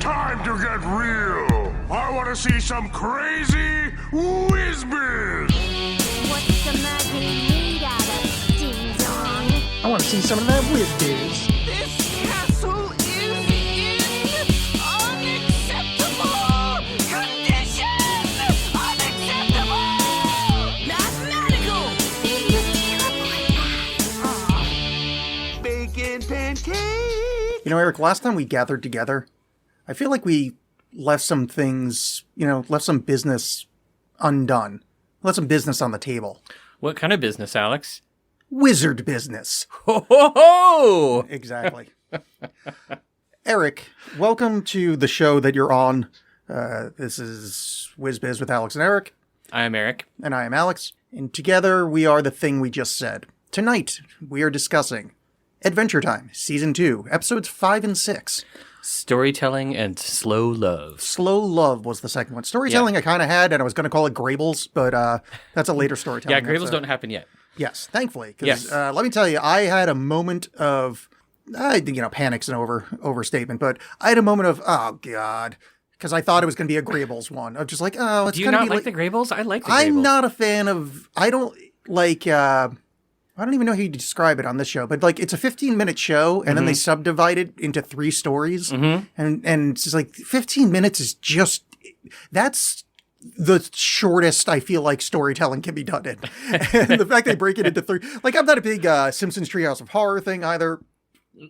Time to get real. I want to see some crazy whiz-biz. What's the magic made out of, ding-dong? I want to see some of that whiz-biz. This castle is in unacceptable condition! Unacceptable! Mathematical! Bacon pancake! You know, Eric, last time we gathered together, I feel like we left some things, left some business undone. Left some business on the table. What kind of business, Alex? Wizard business. Ho ho ho! Exactly. Eric, welcome to the show that you're on. This is WizBiz with Alex and Eric. I am Eric. And I am Alex. And together we are the thing we just said. Tonight, we are discussing Adventure Time, Season 2, Episodes 5 and 6. Storytelling and slow love. Slow Love was the second one. Storytelling I kind of had, and I was going to call it Grabbles, but that's a later storytelling. Yeah, Grabbles episode. don't happen yet. Yes, thankfully. Yes. Let me tell you, I had a moment of, panic's an overstatement, but I had a moment of, oh, God, because I thought it was going to be a Grabbles one. I was just like, oh, it's Do you going to not be like the Grabbles? I like the Grabbles. I'm not a fan of, I don't like, I don't even know how you describe it on this show, but like it's a 15-minute show, and then they subdivide it into 3 stories, and it's just like 15 minutes is just that's the shortest I feel like storytelling can be done in. And the fact they break it into 3, like I'm not a big Simpsons Treehouse of Horror thing either.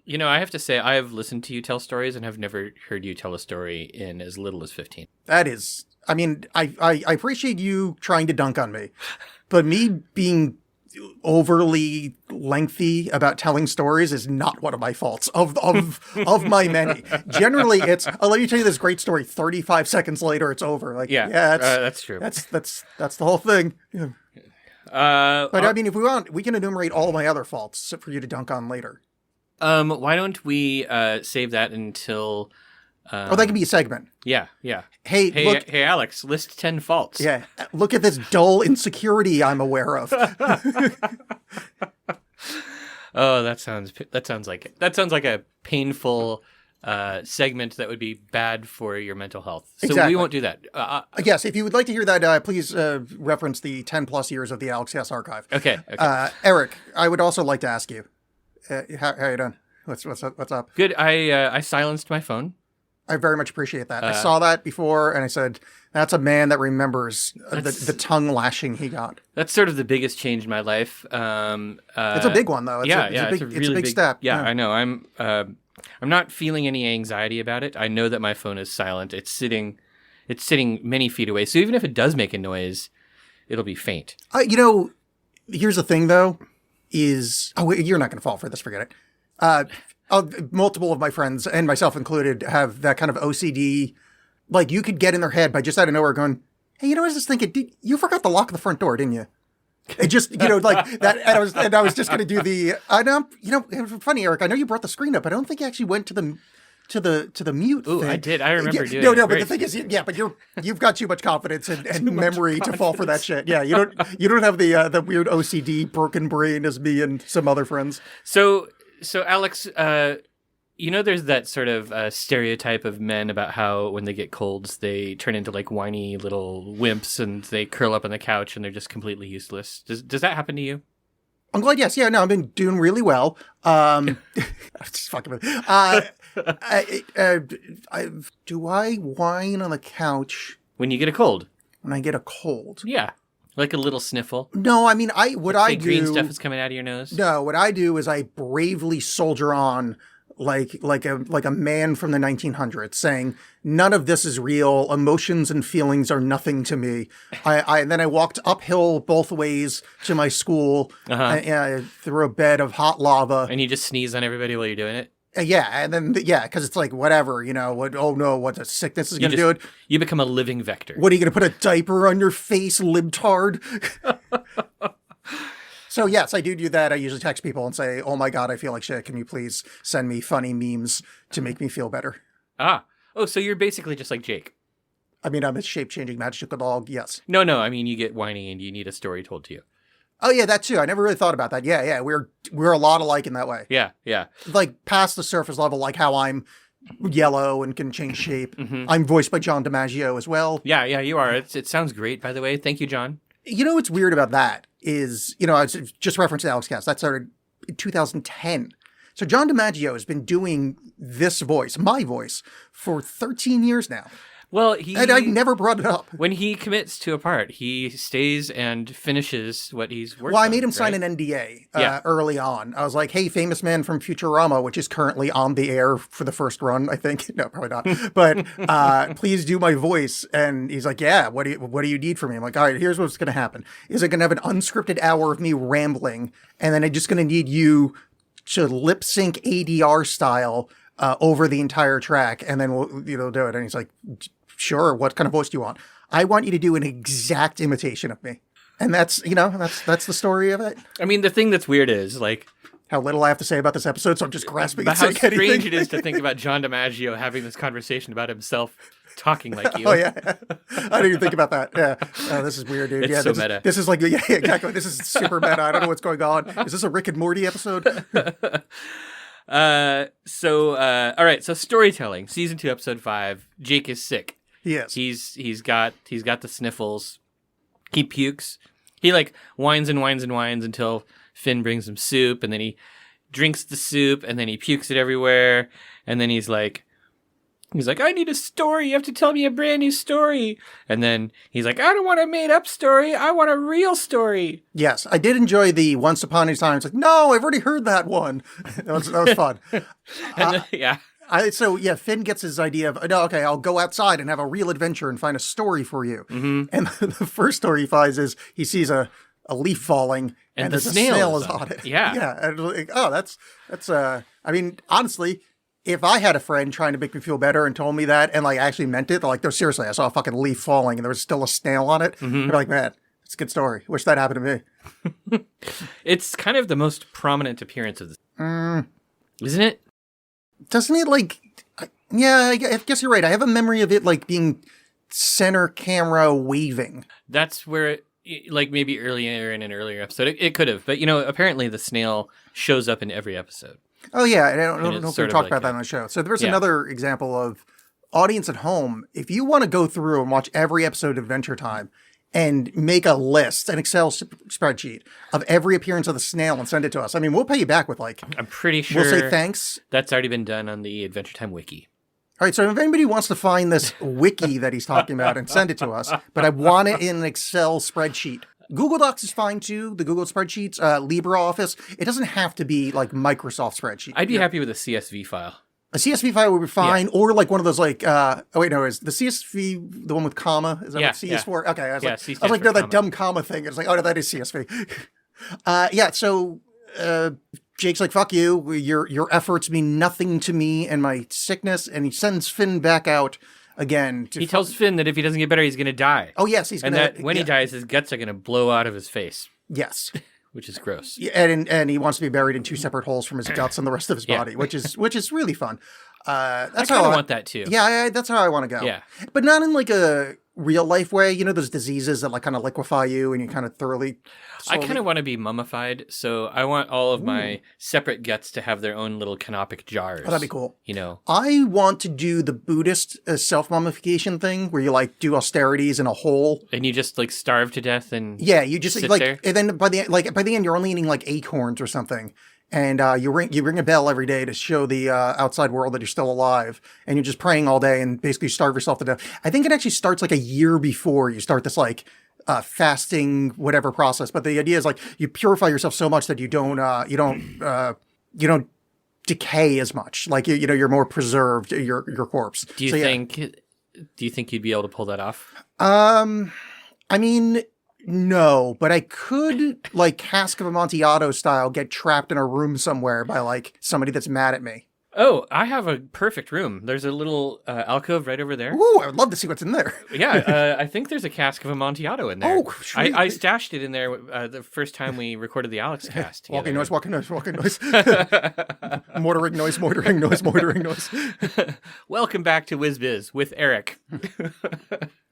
You know, I have to say, I have listened to you tell stories and have never heard you tell a story in as little as 15. That is, I mean, I appreciate you trying to dunk on me, but me being overly lengthy about telling stories is not one of my faults of my many. Generally it's, oh, let me tell you this great story, 35 seconds later it's over. Like that's true. That's the whole thing. Yeah. But I mean, if we want, we can enumerate all my other faults for you to dunk on later. Why don't we save that until that could be a segment. Yeah. Hey, look, hey, Alex, list 10 faults. Yeah, look at this dull insecurity I'm aware of. Oh, that sounds like a painful segment that would be bad for your mental health. So Exactly. we won't do that. Yes, if you would like to hear that, please reference the 10 plus years of the Alex S archive. Okay. Eric, I would also like to ask you, how you doing? What's up? Good. I silenced my phone. I very much appreciate that. I saw that before, and I said, that's a man that remembers the tongue lashing he got. That's sort of the biggest change in my life. It's a big one, though. It's a big step. Yeah, I know. I'm not feeling any anxiety about it. I know that my phone is silent. It's sitting many feet away. So even if it does make a noise, it'll be faint. Here's the thing, though, is... Oh, wait, you're not going to fall for this. Forget it. Multiple of my friends, and myself included, have that kind of OCD. Like, you could get in their head by just out of nowhere going, hey, I was just thinking, you forgot to lock the front door, didn't you? It just, like that. And I was just going to do the, it's funny, Eric, I know you brought the screen up. I don't think you actually went to the mute Ooh, thing. I did. I remember doing it. No, it. but the thing is, but you've got too much confidence and memory to fall for that shit. Yeah, you don't have the weird OCD broken brain as me and some other friends. So Alex, there's that sort of stereotype of men about how when they get colds, they turn into like whiny little wimps and they curl up on the couch and they're just completely useless. Does that happen to you? I'm glad. Yes. Yeah. No, I've been doing really well. Just fucking with. Do I whine on the couch when you get a cold? When I get a cold? Yeah. Like a little sniffle. No, I mean, green stuff is coming out of your nose. No, what I do is I bravely soldier on like a man from the 1900s, saying none of this is real. Emotions and feelings are nothing to me. Then I walked uphill both ways to my school through a bed of hot lava. And you just sneeze on everybody while you're doing it. Yeah, and then because it's like whatever, what the sickness is going to do it. You become a living vector. What are you going to put a diaper on your face, libtard? So yes, I do that. I usually text people and say, "Oh my God, I feel like shit. Can you please send me funny memes to make me feel better?" So you're basically just like Jake. I mean, I'm a shape-changing magical dog. Yes. No. I mean, you get whiny and you need a story told to you. Oh yeah, that too. I never really thought about that. Yeah. We're a lot alike in that way. Yeah. Like past the surface level, like how I'm yellow and can change shape. I'm voiced by John DiMaggio as well. Yeah, you are. It sounds great, by the way. Thank you, John. You know what's weird about that is, I was just referenced Alex Cast. That started in 2010. So John DiMaggio has been doing this voice, my voice, for 13 years now. Well, And I never brought it up. when he commits to a part, he stays and finishes what he's working on. Well, I made him sign right? an NDA Yeah. early on. I was like, hey, famous man from Futurama, which is currently on the air for the first run, I think. No, probably not. But please do my voice. And he's like, yeah, what do you need from me? I'm like, all right, here's what's going to happen. Is it going to have an unscripted hour of me rambling? And then I'm just going to need you to lip sync ADR style over the entire track. And then we'll do it. And he's like, sure, what kind of voice do you want? I want you to do an exact imitation of me. And that's the story of it. I mean, the thing that's weird is, like, How little I have to say about this episode, so I'm just grasping but at how saying anything. strange it is to think about John DiMaggio having this conversation about himself talking like you. Oh, yeah. I didn't even think about that. Yeah. Oh, this is weird, dude. It's yeah, so this meta. Is, this is like, yeah, exactly. This is super meta. I don't know what's going on. Is this a Rick and Morty episode? All right, so storytelling, season 2, episode 5. Jake is sick. Yes. He's got the sniffles. He pukes. He like whines and whines and whines until Finn brings him soup, and then he drinks the soup, and then he pukes it everywhere, and then he's like, I need a story. You have to tell me a brand new story. And then he's like, I don't want a made up story. I want a real story. Yes, I did enjoy the once upon a time. It's like, no, I've already heard that one. That was fun. Yeah. Finn gets his idea of, no, okay, I'll go outside and have a real adventure and find a story for you. Mm-hmm. And the first story he finds is he sees a leaf falling and the there's a snail snail is is on it. Yeah. Yeah. And like, oh, that's I mean, honestly, if I had a friend trying to make me feel better and told me that and like actually meant it, like, no, seriously, I saw a fucking leaf falling and there was still a snail on it. Mm-hmm. I'd be like, man, it's a good story. Wish that happened to me. It's kind of the most prominent appearance of this. Isn't it? Doesn't it like, yeah, I guess you're right. I have a memory of it like being center camera waving. That's where it, like maybe earlier in an earlier episode, it could have. But, apparently the snail shows up in every episode. Oh, yeah. And I don't know it's if we sort of talked like about that a- on the show. So there's Yeah. another example of audience at home. If you want to go through and watch every episode of Adventure Time and make a list, an Excel spreadsheet of every appearance of the snail and send it to us, I mean, we'll pay you back with like, I'm pretty sure we'll say thanks. that's already been done on the Adventure Time wiki. All right, so if anybody wants to find this wiki that he's talking about and send it to us, but I want it in an Excel spreadsheet. Google Docs is fine too, the Google spreadsheets, LibreOffice. It doesn't have to be like Microsoft spreadsheet. I'd be happy with a CSV file. A CSV file would be fine, or like one of those like, is the CSV the one with comma? Is that Yeah, what C is for? Okay, I was Yeah, like, C I was stands like, for no, that comma. dumb comma thing. It's like, oh, no, that is CSV. So Jake's like, fuck you. Your efforts mean nothing to me and my sickness, and he sends Finn back out again. He tells Finn that if he doesn't get better, he's going to die. Oh, yes, he's and gonna. that when he dies, his guts are going to blow out of his face, Yes. which is gross. Yeah, and he wants to be buried in 2 separate holes from his guts and the rest of his Yeah. body, which is really fun. I That's kind how of want that too. Yeah, that's how I want to go. Yeah. But not in like a real life way. You know, those diseases that like kind of liquefy you and you kind of thoroughly. I kind of want to be mummified, so I want all of my separate guts to have their own little canopic jars. Oh, that'd be cool. I want to do the Buddhist self-mummification thing where you like do austerities in a hole. And you just like starve to death and Yeah, you just sit like, there. and then by the end, you're only eating like acorns or something. And you ring a bell every day to show the outside world that you're still alive, and you're just praying all day and basically starve yourself to death. I think it actually starts like a year before you start this like fasting whatever process. But the idea is like you purify yourself so much that you don't decay as much. Like you're more preserved your corpse. Do you think you'd be able to pull that off? I mean, no, but I could, like, Cask of Amontillado style, get trapped in a room somewhere by, like, somebody that's mad at me. Oh, I have a perfect room. There's a little alcove right over there. Ooh, I would love to see what's in there. Yeah, I think there's a cask of Amontillado in there. Oh, sweet. I stashed it in there the first time we recorded the Alex cast. Walking together. noise, walking noise, walking noise. Mortaring noise, mortaring noise, mortaring noise. Welcome back to WizBiz with Eric.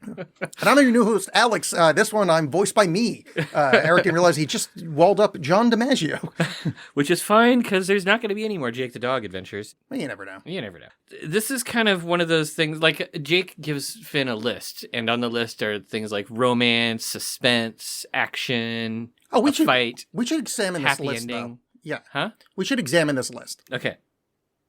And I'm your new host, Alex. This one I'm voiced by me. Eric didn't realize he just walled up John DiMaggio. Which is fine, because there's not going to be any more Jake the Dog adventures. Well, you never know. You never know. This is kind of one of those things, like, Jake gives Finn a list, and on the list are things like romance, suspense, action, fight. We should examine this happy list, ending. though. Yeah. Huh? We should examine this list. Okay.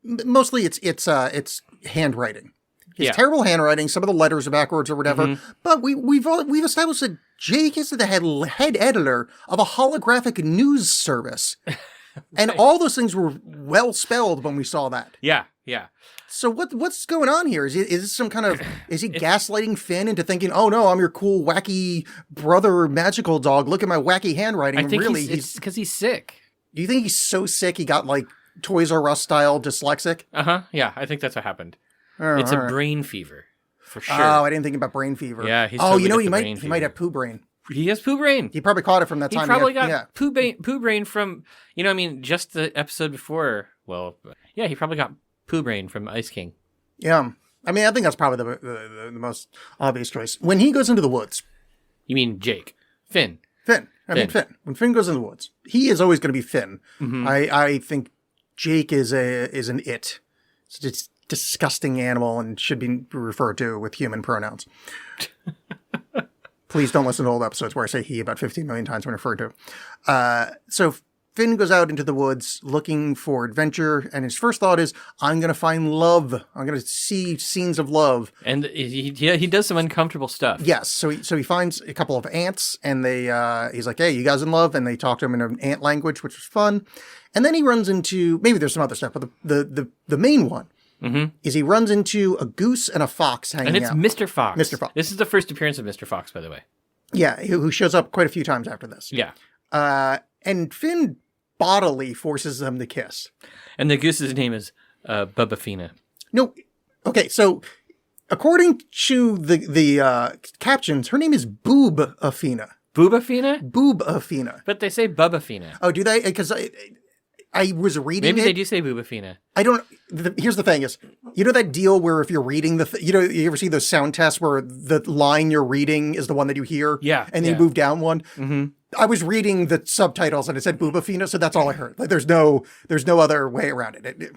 Mostly it's handwriting. It's terrible handwriting. Some of the letters are backwards or whatever. But we've established that Jake is the head editor of a holographic news service. And all those things were well spelled when we saw that. Yeah. So what's going on here? Is this some kind of, is he gaslighting Finn into thinking, oh no, I'm your cool, wacky brother magical dog. Look at my wacky handwriting. I think really, it's because he's sick. Do you think he's so sick he got like Toys R Us style dyslexic? Yeah, I think that's what happened. Oh, it's all a right. brain fever, for sure. Oh, I didn't think about brain fever. Yeah, he's oh, totally you know, got he the might brain he might fever. have poo brain. He has poo brain. He probably caught it from that He time. probably got poo brain from, just the episode before. Well, yeah, he probably got poo brain from Ice King. Yeah. I mean, I think that's probably the most obvious choice. When he goes into the woods. You mean Jake? Finn. Finn. When Finn goes in the woods, he is always going to be Finn. Mm-hmm. I think Jake is an it. It's a disgusting animal and should be referred to with human pronouns. Please don't listen to old episodes where I say he about 15 million times when referred to. So Finn goes out into the woods looking for adventure, and his first thought is, I'm going to find love. I'm going to see scenes of love. And he does some uncomfortable stuff. Yes. So he finds a couple of ants, and he's like, hey, you guys in love? And they talk to him in an ant language, which was fun. And then he runs into, maybe there's some other stuff, but the main one is he runs into a goose and a fox hanging out. And it's Mr. Fox. Mr. Fox. This is the first appearance of Mr. Fox, by the way. Yeah, who shows up quite a few times after this. Yeah. And Finn bodily forces them to kiss. And the goose's name is Bubba Fina. No. Okay, so according to the captions, her name is Boob Afina. Booba Fina? Boob Afina. But they say Bubba Fina. Oh, do they? Because I was reading Maybe it. they do say Booba Fina. I don't. Here's the thing: is you know that deal where if you're reading you ever see those sound tests where the line you're reading is the one that you hear, Yeah, and then you move down one. Mm-hmm. I was reading the subtitles and it said Booba Fina, so that's all I heard. Like, there's no other way around it.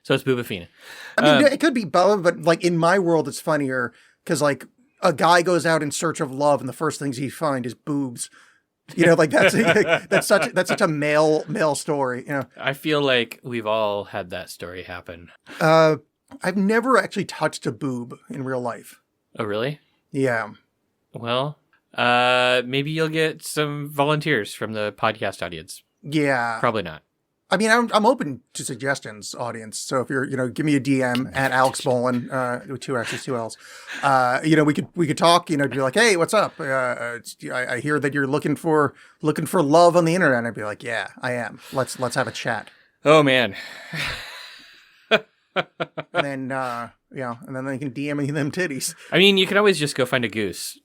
So it's Booba Fina. I mean, it could be Bubba, but like in my world, it's funnier because like a guy goes out in search of love, and the first things he finds is boobs. You know, like that's such a male story. You know, I feel like we've all had that story happen. I've never actually touched a boob in real life. Oh, really? Yeah. Well, maybe you'll get some volunteers from the podcast audience. Yeah. Probably not. I mean, I'm open to suggestions, audience. So if you're, give me a DM at Alex Bolin, with two X's, two L's. We could talk. Be like, hey, what's up? I hear that you're looking for love on the internet. And I'd be like, yeah, I am. Let's have a chat. Oh man. And then and then they can DM me them titties. I mean, you can always just go find a goose.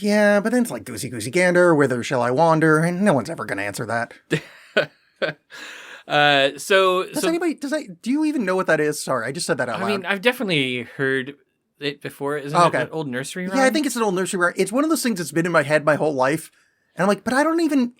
Yeah, but then it's like goosey goosey gander. Whither shall I wander? And no one's ever going to answer that. Do you even know what that is? Sorry, I just said that out loud. I mean, I've definitely heard it before. Isn't it an old nursery rhyme? Yeah, I think it's an old nursery rhyme. It's one of those things that's been in my head my whole life. And I'm like, but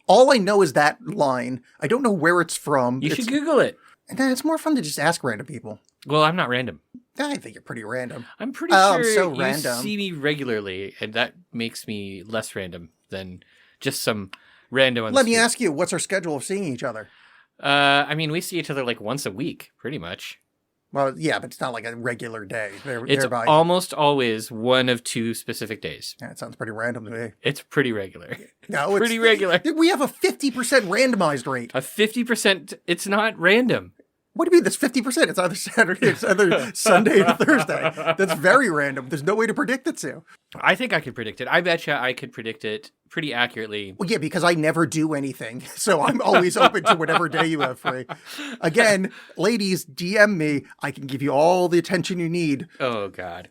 all I know is that line. I don't know where it's from. You should Google it. And it's more fun to just ask random people. Well, I'm not random. I think you're pretty random. I'm pretty sure I'm so you random. see me regularly, and that makes me less random than just some rando on the Let me street. ask you, what's our schedule of seeing each other? I mean, we see each other like once a week, pretty much. Well, yeah, but it's not like a regular day. It's almost always one of two specific days. Yeah, it sounds pretty random to me. It's pretty regular. No, pretty regular. We have a 50% randomized rate. A 50%, it's not random. What do you mean that's 50%? It's either Saturday, it's either Sunday or Thursday. That's very random. There's no way to predict it to. I think I could predict it. I betcha I could predict it pretty accurately. Well, yeah, because I never do anything. So I'm always open to whatever day you have free. Again, ladies, DM me. I can give you all the attention you need. Oh, God.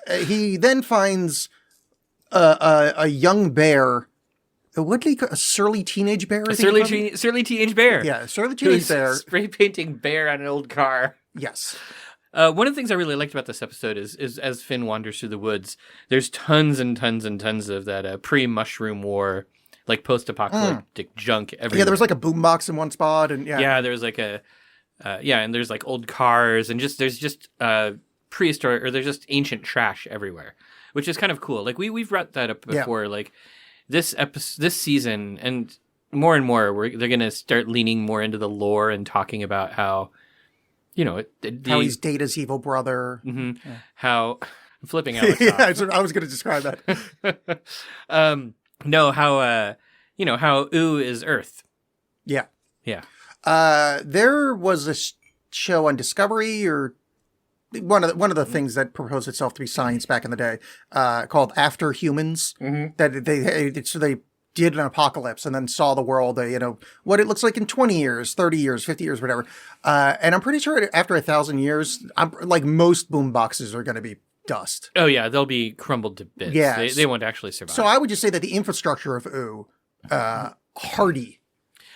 He then finds a young bear. What do you call a surly teenage bear? A surly teenage bear. Yeah, surly teenage bear. Spray painting bear on an old car. Yes. One of the things I really liked about this episode is as Finn wanders through the woods, there's tons and tons and tons of that pre-mushroom war, like post-apocalyptic junk everywhere. Yeah, there was like a boombox in one spot, and Yeah, there was like and there's like old cars, and there's just prehistoric, or there's just ancient trash everywhere, which is kind of cool. Like we've brought that up before. Yeah. Like this season, and more, they're gonna start leaning more into the lore and talking about how, how he's Data's evil brother. Mm-hmm, yeah. How I'm flipping out. Yeah, I was going to describe that. No, how Ooh is Earth. Yeah. Yeah. There was a show on Discovery, or one of the things that proposed itself to be science back in the day, called After Humans. Mm-hmm. That they did an apocalypse and then saw the world, what it looks like in 20 years, 30 years, 50 years, whatever. And I'm pretty sure after 1,000 years, most boom boxes are going to be dust. Oh yeah, they'll be crumbled to bits. Yeah, they won't actually survive. So I would just say that the infrastructure of Ooh, hardy.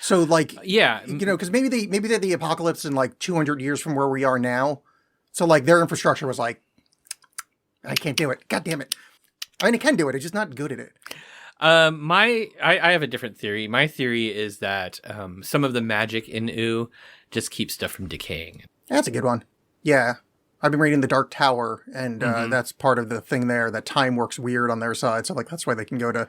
So like, yeah, because maybe they're the apocalypse in like 200 years from where we are now. So like their infrastructure was like, I can't do it. God damn it. I mean, I can do it. I'm just not good at it. I have a different theory. My theory is that some of the magic in Ooh just keeps stuff from decaying. That's a good one. Yeah. I've been reading The Dark Tower, and that's part of the thing there, that time works weird on their side. So like that's why they can go to,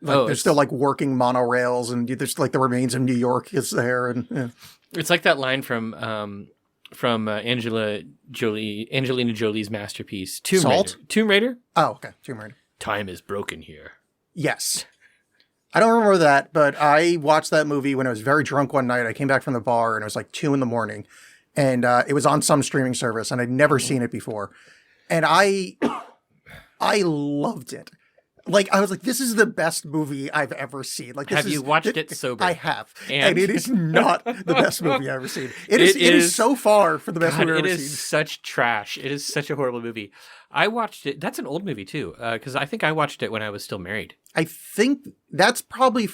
there's still like working monorails, and there's like the remains of New York is there. And it's like that line from Angelina Jolie's masterpiece, Tomb Raider? Oh, okay. Tomb Raider. Time is broken here. Yes. I don't remember that, but I watched that movie when I was very drunk one night. I came back from the bar and it was like 2 a.m. And it was on some streaming service and I'd never seen it before. And I loved it. Like, I was like, this is the best movie I've ever seen. Like, have you watched it sober? I have. And it is not the best movie I've ever seen. It is so far from the best movie I've ever seen. It is such trash. It is such a horrible movie. I watched it. That's an old movie, too, because I think I watched it when I was still married. I think that's probably...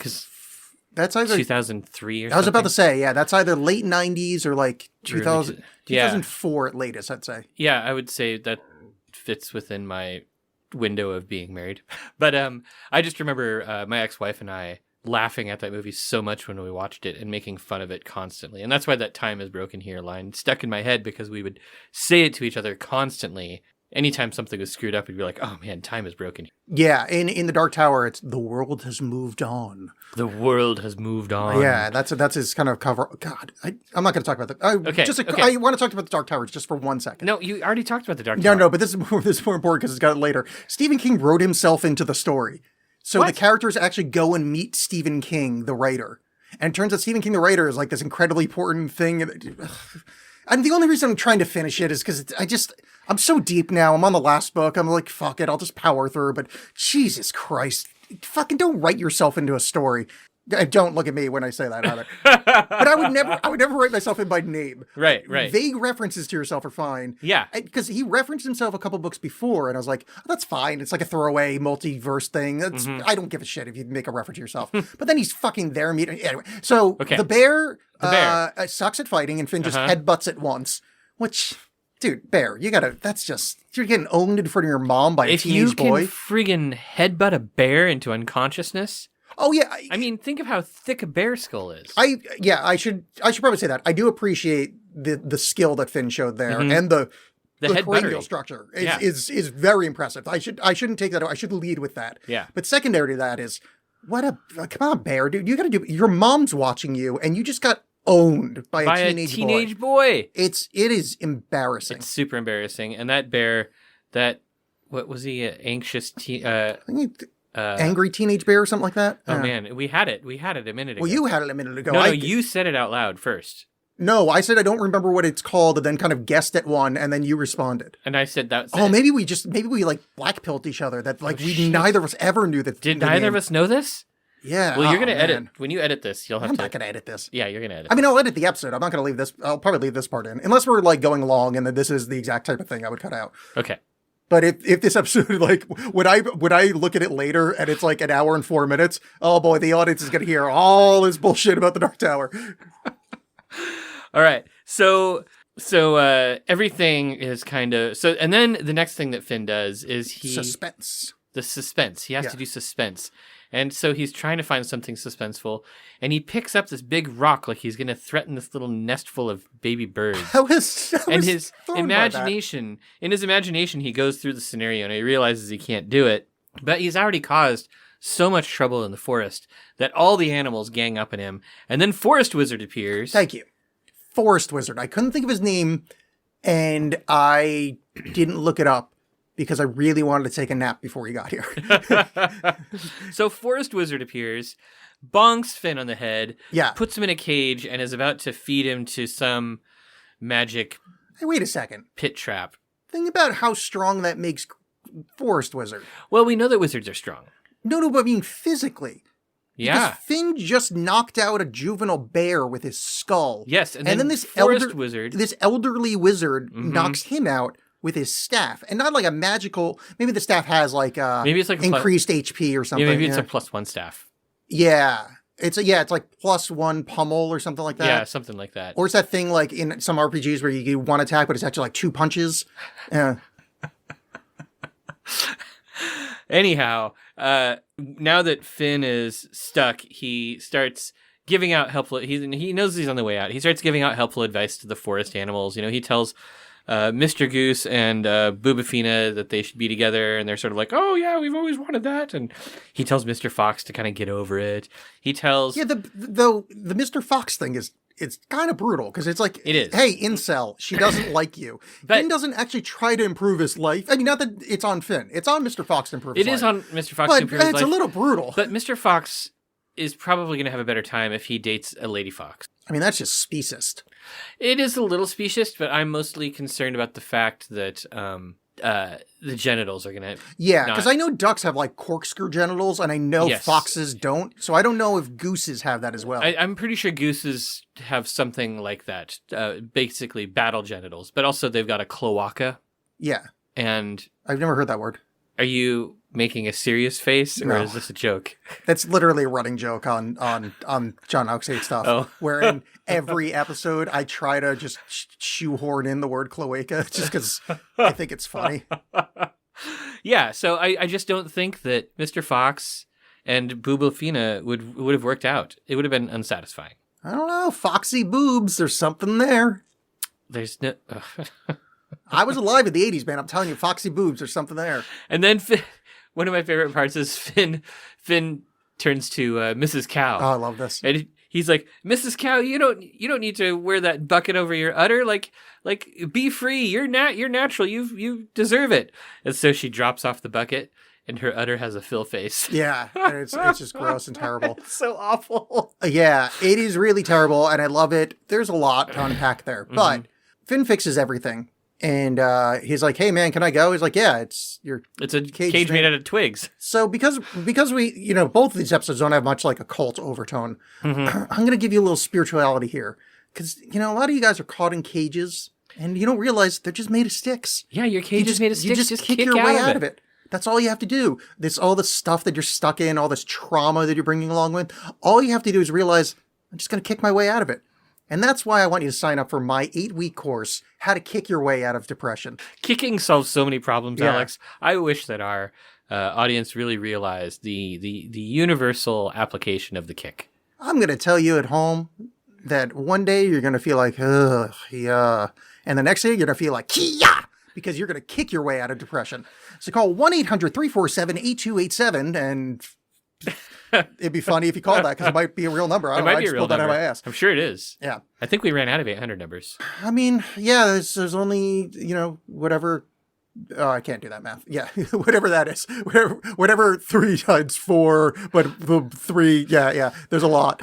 That's either 2003 or something. I was about to say, yeah, that's either late 90s or like 2004 at latest, I'd say. Yeah, I would say that fits within my window of being married. But I just remember my ex-wife and I laughing at that movie so much when we watched it and making fun of it constantly. And that's why that "time is broken here" line stuck in my head, because we would say it to each other constantly. Anytime something was screwed up, we'd be like, oh man, time is broken. Yeah, in The Dark Tower, it's "the world has moved on." The world has moved on. Yeah, that's his kind of cover. God, I'm not going to talk about that. Okay. I want to talk about The Dark Tower just for 1 second. No, you already talked about The Dark Tower. No, but this is more important because it's got it later. Stephen King wrote himself into the story. So the characters actually go and meet Stephen King, the writer. And it turns out Stephen King, the writer, is like this incredibly important thing. And the only reason I'm trying to finish it is because I'm so deep now. I'm on the last book. I'm like, fuck it, I'll just power through. But Jesus Christ, fucking don't write yourself into a story. Don't look at me when I say that either. But I would never write myself in by name. Right. Vague references to yourself are fine. Yeah. Because he referenced himself a couple books before, and I was like, oh, that's fine. It's like a throwaway multiverse thing. I don't give a shit if you make a reference to yourself. But then he's fucking there meeting. Anyway, so the bear sucks at fighting, and Finn just headbutts it once, which... Dude, Bear, you're getting owned in front of your mom by a teenage boy. If you can friggin' headbutt a bear into unconsciousness. Oh yeah. I mean, think of how thick a bear skull is. I should probably say that. I do appreciate the skill that Finn showed there, and the cranial structure is very impressive. I shouldn't take that. I should lead with that. Yeah. But secondary to that is, come on, Bear, dude, you got to do. Your mom's watching you, and you just got owned by a teenage boy. It is embarrassing. It's super embarrassing. And that bear, what was he, anxious angry teenage bear or something like that? Oh man, we had it a minute ago. Well, you had it a minute ago. No, you said it out loud first. No, I said I don't remember what it's called, and then kind of guessed at one, and then you responded. And I said that. Oh, maybe we like blackpilled each other. That like neither of us ever knew that. Did neither of us know this? Yeah. Well, you're going to edit. When you edit this, you'll have I'm not going to edit this. Yeah, you're going to edit. I mean, I'll edit the episode. I'm not going to leave this. I'll probably leave this part in. Unless we're like going along and then this is the exact type of thing I would cut out. Okay. But if this episode, like, when I look at it later and it's like an hour and 4 minutes, oh boy, the audience is going to hear all this bullshit about the Dark Tower. All right. So So everything is kind of so, and then the next thing that Finn does is Suspense. the suspense. He has Yeah. to do suspense, and so he's trying to find something suspenseful, and he picks up this big rock like he's going to threaten this little nest full of baby birds. I was And his thrown by that. imagination, in his imagination, he goes through the scenario and he realizes he can't do it, but he's already caused so much trouble in the forest that all the animals gang up on him, and then Forest Wizard appears. Thank you. Forest Wizard. I couldn't think of his name, and I didn't look it up because I really wanted to take a nap before he got here. So Forest Wizard appears, bonks Finn on the head, Yeah. puts him in a cage, and is about to feed him to some magic Hey, wait a second. pit trap. Think about how strong that makes Forest Wizard. Well, we know that wizards are strong. No, but I mean physically. Yeah. Because Finn just knocked out a juvenile bear with his skull. Yes, and then then this Forest Wizard. this elderly wizard Mhm. knocks him out with his staff, and not like a magical. Maybe the staff has like Maybe it's like a increased HP or something. Yeah, maybe it's yeah. a +1 staff. Yeah, it's like +1 pummel or something like that. Yeah, something like that. Or it's that thing like in some RPGs where you do one attack, but it's actually like 2 punches. Yeah. Anyhow, now that Finn is stuck, he starts giving out helpful. He knows he's on the way out. He starts giving out helpful advice to the forest animals. You know, he tells Mr. Goose and Bubafina that they should be together, and they're sort of like, "Oh yeah, we've always wanted that." And he tells Mr. Fox to kind of get over it. He tells, Yeah, the Mr. Fox thing is it's kind of brutal because it's like, It is. Hey, incel, she doesn't like you. But- Finn doesn't actually try to improve his life. I mean, not that it's on Finn. It's on Mr. Fox to improve his it life. is on Mr. Fox But to improve his it's life. a little brutal. But Mr. Fox is probably going to have a better time if he dates a lady fox. I mean, that's just speciest. It is a little specious, but I'm mostly concerned about the fact that the genitals are going to. Yeah, because I know ducks have like corkscrew genitals, and I know Yes. foxes don't. So I don't know if gooses have that as well. I'm pretty sure gooses have something like that, basically battle genitals, but also they've got a cloaca. Yeah, And I've never heard that word. are you making a serious face, or No. is this a joke? That's literally a running joke on John Oxade stuff. Oh. Where in every episode I try to just shoehorn in the word cloaca just because I think it's funny. Yeah, so I just don't think that Mr. Fox and Bubafina would have worked out. It would have been unsatisfying. I don't know, foxy boobs. There's something there. There's no. I was alive in the '80s, man. I'm telling you, foxy boobs. There's something there. And then one of my favorite parts is Finn turns to Mrs. Cow. Oh, I love this. And he's like, Mrs. Cow, you don't need to wear that bucket over your udder. Like be free. You're natural. You deserve it. And so she drops off the bucket, and her udder has a fill face. Yeah, and it's just gross and terrible. It's so awful. Yeah, it is really terrible, and I love it. There's a lot to unpack there, but Finn fixes everything, and he's like, "Hey, man, can I go?" He's like, "Yeah, it's your." It's a Cage cage thing. made out of twigs. So because we, both of these episodes don't have much like a cult overtone. Mm-hmm. I'm gonna give you a little spirituality here, because a lot of you guys are caught in cages, and you don't realize they're just made of sticks. Yeah, your cage is made of You sticks. just kick your way out of it. That's all you have to do. All the stuff that you're stuck in, all this trauma that you're bringing along with, all you have to do is realize, I'm just going to kick my way out of it. And that's why I want you to sign up for my 8-week course, How to Kick Your Way Out of Depression. Kicking solves so many problems, Yeah. Alex. I wish that our audience really realized the universal application of the kick. I'm going to tell you at home that one day you're going to feel like, ugh, yeah. And the next day you're going to feel like, kia, because you're going to kick your way out of depression. So call 1-800-347-8287, and it'd be funny if you called that because it might be a real number. I It don't know. might I be a just real pulled that out number. of my ass. I'm sure it is. Yeah. I think we ran out of 800 numbers. I mean, yeah, there's only, whatever. Oh, I can't do that math. Yeah, whatever that is. Whatever 3 times 4, but the 3, yeah, there's a lot.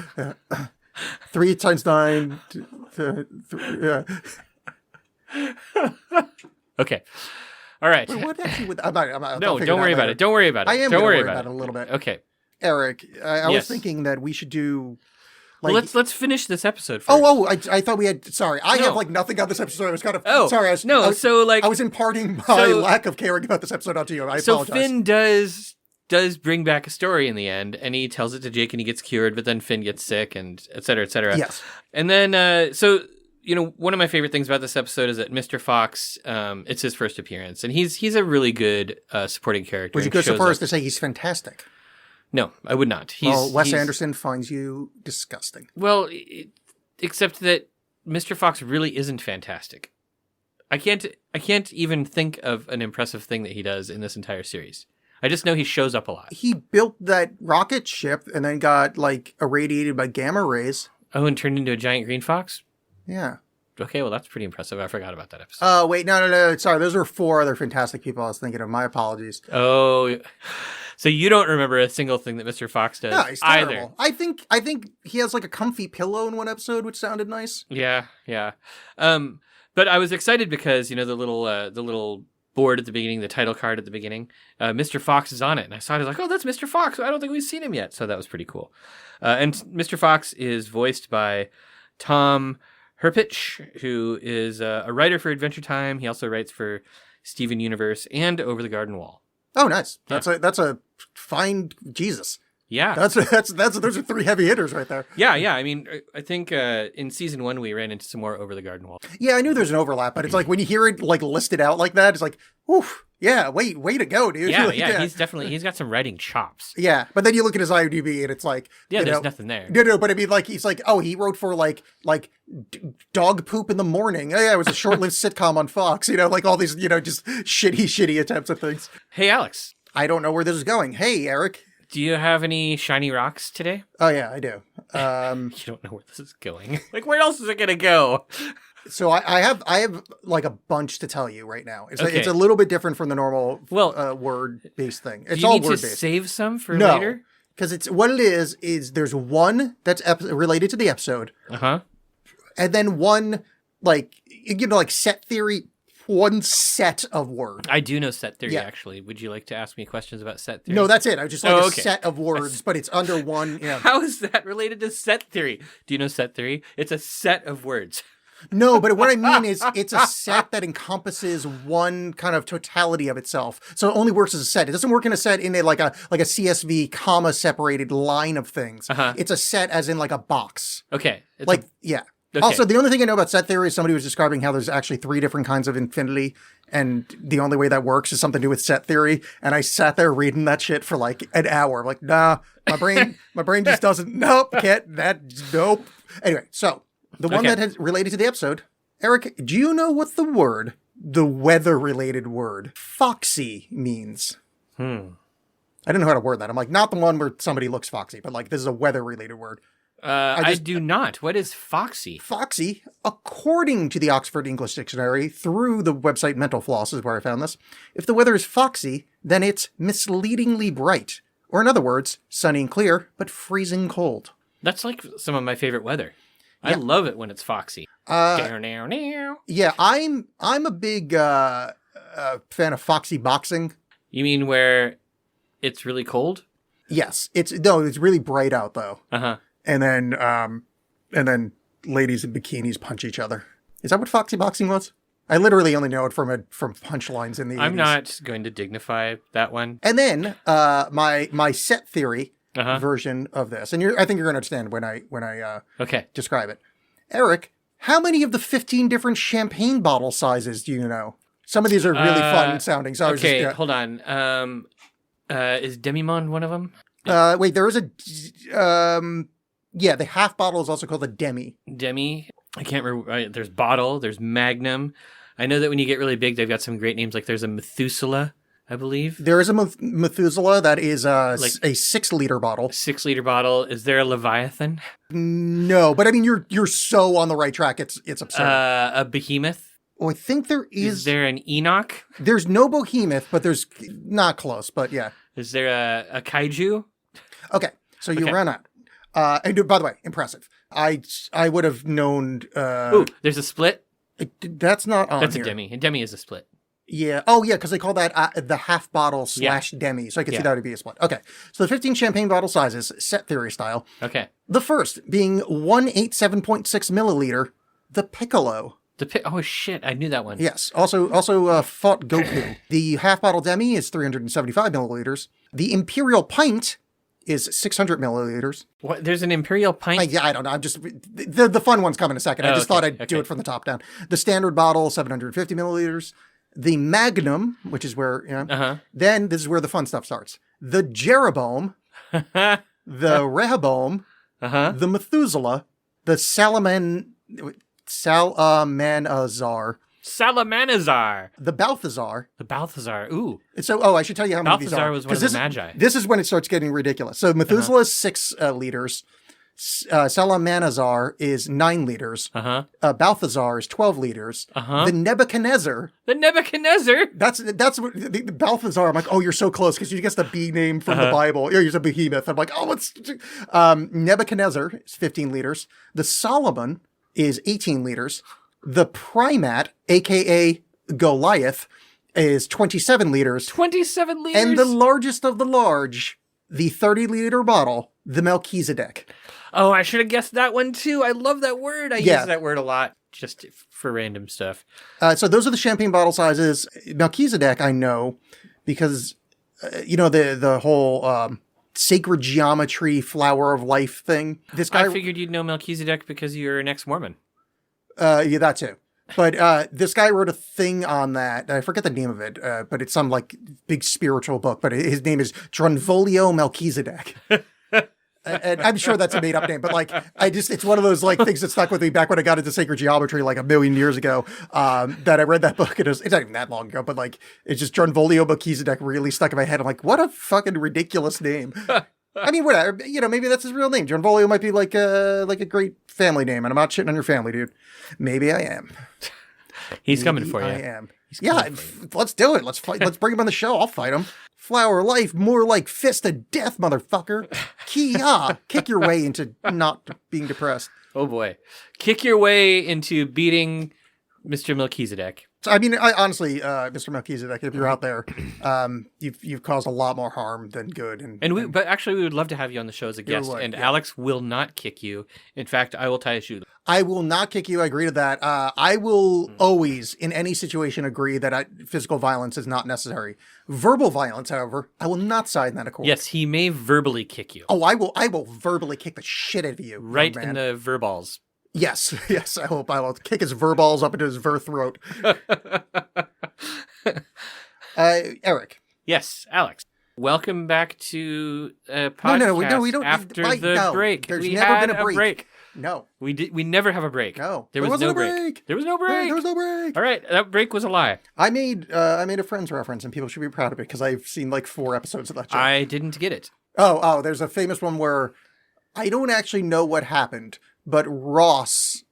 3 times 9, yeah. Okay. All right. Wait, what actually would, I'm not, No, don't worry about it. Don't worry about it. I am Don't going to worry worry about about it a little bit. Okay. Eric, I was Yes. thinking that we should do, Well, like, let's finish this episode first. I thought we had, sorry, I No. have like nothing on this episode. I was kind of, Oh, sorry. I was imparting my so- lack of caring about this episode onto you. I So apologize. Finn does bring back a story in the end, and he tells it to Jake, and he gets cured. But then Finn gets sick, and et cetera, et cetera. Yes. And then so one of my favorite things about this episode is that Mr. Fox, it's his first appearance, and he's a really good supporting character. Would you and go so shows far up- as to say he's fantastic? No, I would not. Wes he's- Anderson finds you disgusting. Well, except that Mr. Fox really isn't fantastic. I can't even think of an impressive thing that he does in this entire series. I just know he shows up a lot. He built that rocket ship and then got, like, irradiated by gamma rays. Oh, and turned into a giant green fox? Yeah. Okay, well, that's pretty impressive. I forgot about that episode. Wait, no. Sorry, those are 4 other fantastic people I was thinking of. My apologies. Oh, so you don't remember a single thing that Mr. Fox does No, he's either? terrible. I think he has, like, a comfy pillow in one episode, which sounded nice. Yeah. But I was excited because, the little board at the beginning, the title card at the beginning, Mr. Fox is on it. And I saw it, I was like, oh, that's Mr. Fox. I don't think we've seen him yet. So that was pretty cool. And Mr. Fox is voiced by Tom Herpich, who is a writer for Adventure Time. He also writes for Steven Universe and Over the Garden Wall. Oh, nice. That's a fine Jesus. Yeah. Those are 3 heavy hitters right there. Yeah. I mean, I think in season 1 we ran into some more Over the Garden Wall. Yeah, I knew there's an overlap, but it's like when you hear it like listed out like that, it's like, oof, yeah, way to go, dude. Yeah, Like, he's got some writing chops. Yeah, but then you look at his IMDb and it's like, Yeah, you there's know, nothing there. No, but I mean, like he's like, oh, he wrote for like dog poop in the morning. Oh, yeah, it was a short-lived sitcom on Fox. Like all these, just shitty attempts at things. Hey, Alex, I don't know where this is going. Hey, Eric. do you have any shiny rocks today? Oh yeah, I do. You don't know where this is going. Like, where else is it gonna go? So I have like a bunch to tell you right now. It's Okay. it's a little bit different from the normal Well, word-based thing. Do It's you all need to word-based. save some for No, later? because it's what it is there's one that's related to the episode, Uh-huh. and then one like set theory, one set of words. I do know set theory, Yeah. actually. Would you like to ask me questions about set theory? No, that's it. I just like Oh, a okay. set of words, but it's under one. Yeah. How is that related to set theory? Do you know set theory? It's a set of words. No, but what I mean is it's a set that encompasses one kind of totality of itself. So it only works as a set. It doesn't work in a set in like a CSV comma separated line of things. Uh-huh. It's a set as in like a box. Okay. It's Like, yeah. Okay. Also, the only thing I know about set theory is somebody was describing how there's actually 3 different kinds of infinity, and the only way that works is something to do with set theory. And I sat there reading that shit for like an hour. I'm like, nah, my brain just doesn't. Nope, nope. Anyway, so the one Okay. that is related to the episode, Eric, do you know what the weather-related word foxy means? I didn't know how to word that. I'm like, not the one where somebody looks foxy, but like this is a weather-related word. I do not. What is Foxy? Foxy, according to the Oxford English Dictionary, through the website Mental Floss is where I found this, if the weather is foxy, then it's misleadingly bright. Or in other words, sunny and clear, but freezing cold. That's like some of my favorite weather. I love it when it's foxy. Now. Yeah, I'm a big fan of foxy boxing. You mean where it's really cold? Yes, it's really bright out though. Uh-huh. And then ladies in bikinis punch each other. Is that what foxy boxing was? I literally only know it from punchlines in the 80s. I'm not going to dignify that one. And then my set theory Uh-huh. version of this, and I think you're going to understand when I Okay. describe it. Eric, how many of the 15 different champagne bottle sizes do you know? Some of these are really fun sounding. So I was Okay, just, hold on. Is Demi-Monde one of them? wait, there is a the half bottle is also called a demi. Demi? I can't remember. There's Bottle. There's Magnum. I know that when you get really big, they've got some great names. Like there's a Methuselah, I believe. There is a Methuselah that is a Like- 6-liter bottle. 6-liter bottle. Is there a Leviathan? No, but I mean you're so on the right track. It's absurd. A Behemoth? I think there Is there an Enoch? There's no behemoth, but there's not close. But yeah. Is there a Kaiju? Okay, so you Okay. ran out. And by the way, impressive. I would have known. Ooh, there's a Split. That's not on That's here. a Demi. A Demi is a Split. Yeah. Oh, yeah, because they call that the half bottle / demi. So I could see Yeah. that would be a split. Okay. So the 15 champagne bottle sizes, set theory style. Okay. The first being 187.6 milliliter, the Piccolo. Oh shit! I knew that one. Yes. Also fought Goku. The half bottle demi is 375 milliliters. The Imperial pint is 600 milliliters. What? There's an Imperial pint? Yeah, I don't know. I'm just the fun ones come in a second. I just thought I'd do it from the top down. The standard bottle, 750 milliliters. The Magnum, which is where, then this is where the fun stuff starts. The Jeroboam, the Rehoboam, the Methuselah, the Salamanazar, the Balthazar. The Balthazar. Ooh. So, I should tell you how many these are. Balthazar was one of the Magi. This is when it starts getting ridiculous. So Methuselah is 6 liters. Salamanazar is 9 liters. Balthazar is 12 liters. The Nebuchadnezzar. That's what the Balthazar. I'm like, oh, you're so close because you guess the B name from the Bible. You're a behemoth. I'm like, oh, what's Nebuchadnezzar is 15 liters. The Solomon is 18 liters. The Primat, aka Goliath, is 27 liters. 27 liters. And the largest of the large, the 30-liter bottle, the Melchizedek. Oh, I should have guessed that one too. I love that word. I use that word a lot just for random stuff. So those are the champagne bottle sizes. Melchizedek, I know, because, the whole sacred geometry, flower of life thing. This guy, I figured you'd know Melchizedek because you're an ex-Mormon. Yeah, that too. But this guy wrote a thing on that. I forget the name of it, but it's some like big spiritual book. But his name is Drunvolio Melchizedek. And I'm sure that's a made up name, but like, it's one of those like things that stuck with me back when I got into sacred geometry like a million years ago, that I read that book. It's not even that long ago, but like, it's just Drunvolio Melchizedek really stuck in my head. I'm like, what a fucking ridiculous name. I mean, whatever, maybe that's his real name. Drunvolio might be like a great family name, and I'm not shitting on your family, dude. Maybe I am. He's coming for you. I am. Yeah, let's do it. Let's fight. Let's bring him on the show. I'll fight him. Flower of life, more like fist of death, motherfucker. Kia, kick your way into not being depressed. Oh boy, kick your way into beating Mr. Melchizedek. So, I mean, honestly, Mr. Melchizedek, if you're out there, you've caused a lot more harm than good. But actually, we would love to have you on the show as a guest. Alex will not kick you. In fact, I will tie a shoe. I will not kick you. I agree to that. I will always, in any situation, agree that physical violence is not necessary. Verbal violence, however, I will not side in that accord. Yes, he may verbally kick you. Oh, I will verbally kick the shit out of you. Right in the verballs. Yes, I hope I will kick his verballs up into his throat. Eric. Yes, Alex. Welcome back to a podcast. No, we don't. After the break. There's never been a break. No. We never have a break. No. There was no break. There was no break. There was no break. All right, that break was a lie. I made a Friends reference, and people should be proud of it because I've seen like 4 episodes of that show. I didn't get it. Oh, there's a famous one where I don't actually know what happened, but Ross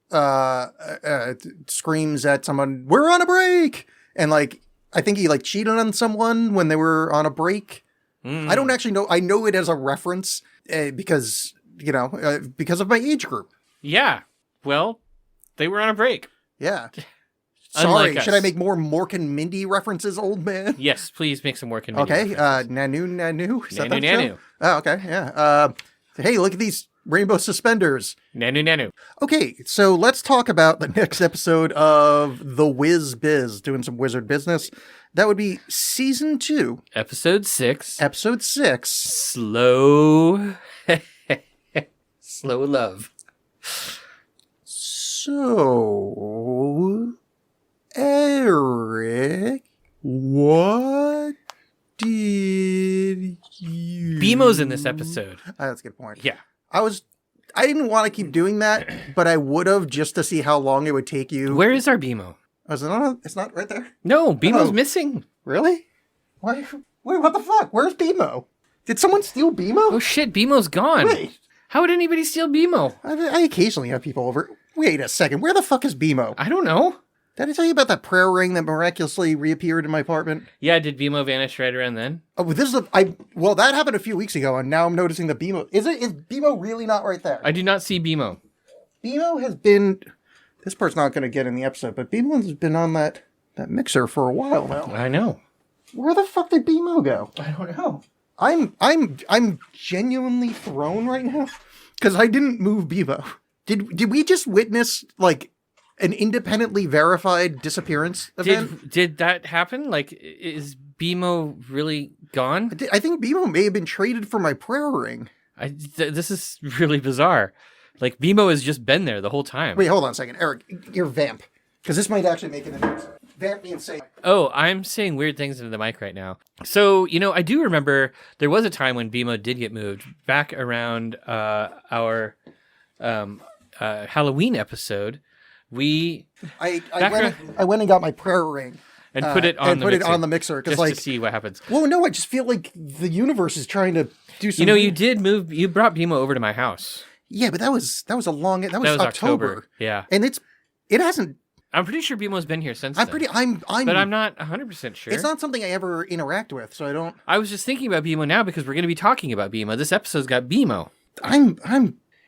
screams at someone, "We're on a break!" And like, I think he like cheated on someone when they were on a break. I don't actually know. I know it as a reference because of my age group. Yeah. Well, they were on a break. Yeah. Sorry. Should I make more Mork and Mindy references, old man? Yes, please make some Mork and Mindy. Okay. Nanu. Is that Nanu. Show? Oh, okay. Yeah. Hey, look at these rainbow suspenders. Nanu. Okay, so let's talk about the next episode of The Whiz Biz, doing some wizard business. That would be season 2. Episode 6. Episode 6. Slow love. So, Eric, what did you... BMO's in this episode. That's a good point. Yeah. I didn't want to keep doing that, but I would have just to see how long it would take you. Where is our BMO? It's not right there. No, BMO's missing. Really? Why? Wait, what the fuck? Where's BMO? Did someone steal BMO? Oh shit, BMO's gone. Wait. How would anybody steal BMO? I occasionally have people over. Wait a second. Where the fuck is BMO? I don't know. Did I tell you about that prayer ring that miraculously reappeared in my apartment? Yeah, did BMO vanish right around then? Oh, that happened a few weeks ago, and now I'm noticing the BMO. Is BMO really not right there? I do not see BMO. BMO has been... This part's not going to get in the episode, but BMO has been on that mixer for a while now. I know. Where the fuck did BMO go? I don't know. I'm genuinely thrown right now because I didn't move BMO. Did we just witness like an independently verified disappearance event? Did that happen? Like, is BMO really gone? I think BMO may have been traded for my prayer ring. This is really bizarre. Like, BMO has just been there the whole time. Wait, hold on a second. Eric, you're vamp. Because this might actually make it a vamp being safe. Oh, I'm saying weird things into the mic right now. So, I do remember there was a time when BMO did get moved back around our Halloween episode. I went and got my prayer ring. And put it on the mixer. Just to see what happens. Well, no, I just feel like the universe is trying to do something. You brought BMO over to my house. Yeah, but that was October. Yeah. And it hasn't. I'm pretty sure BMO's been here since then. But I'm not 100% sure. It's not something I ever interact with, so I don't. I was just thinking about BMO now because we're going to be talking about BMO. This episode's got BMO.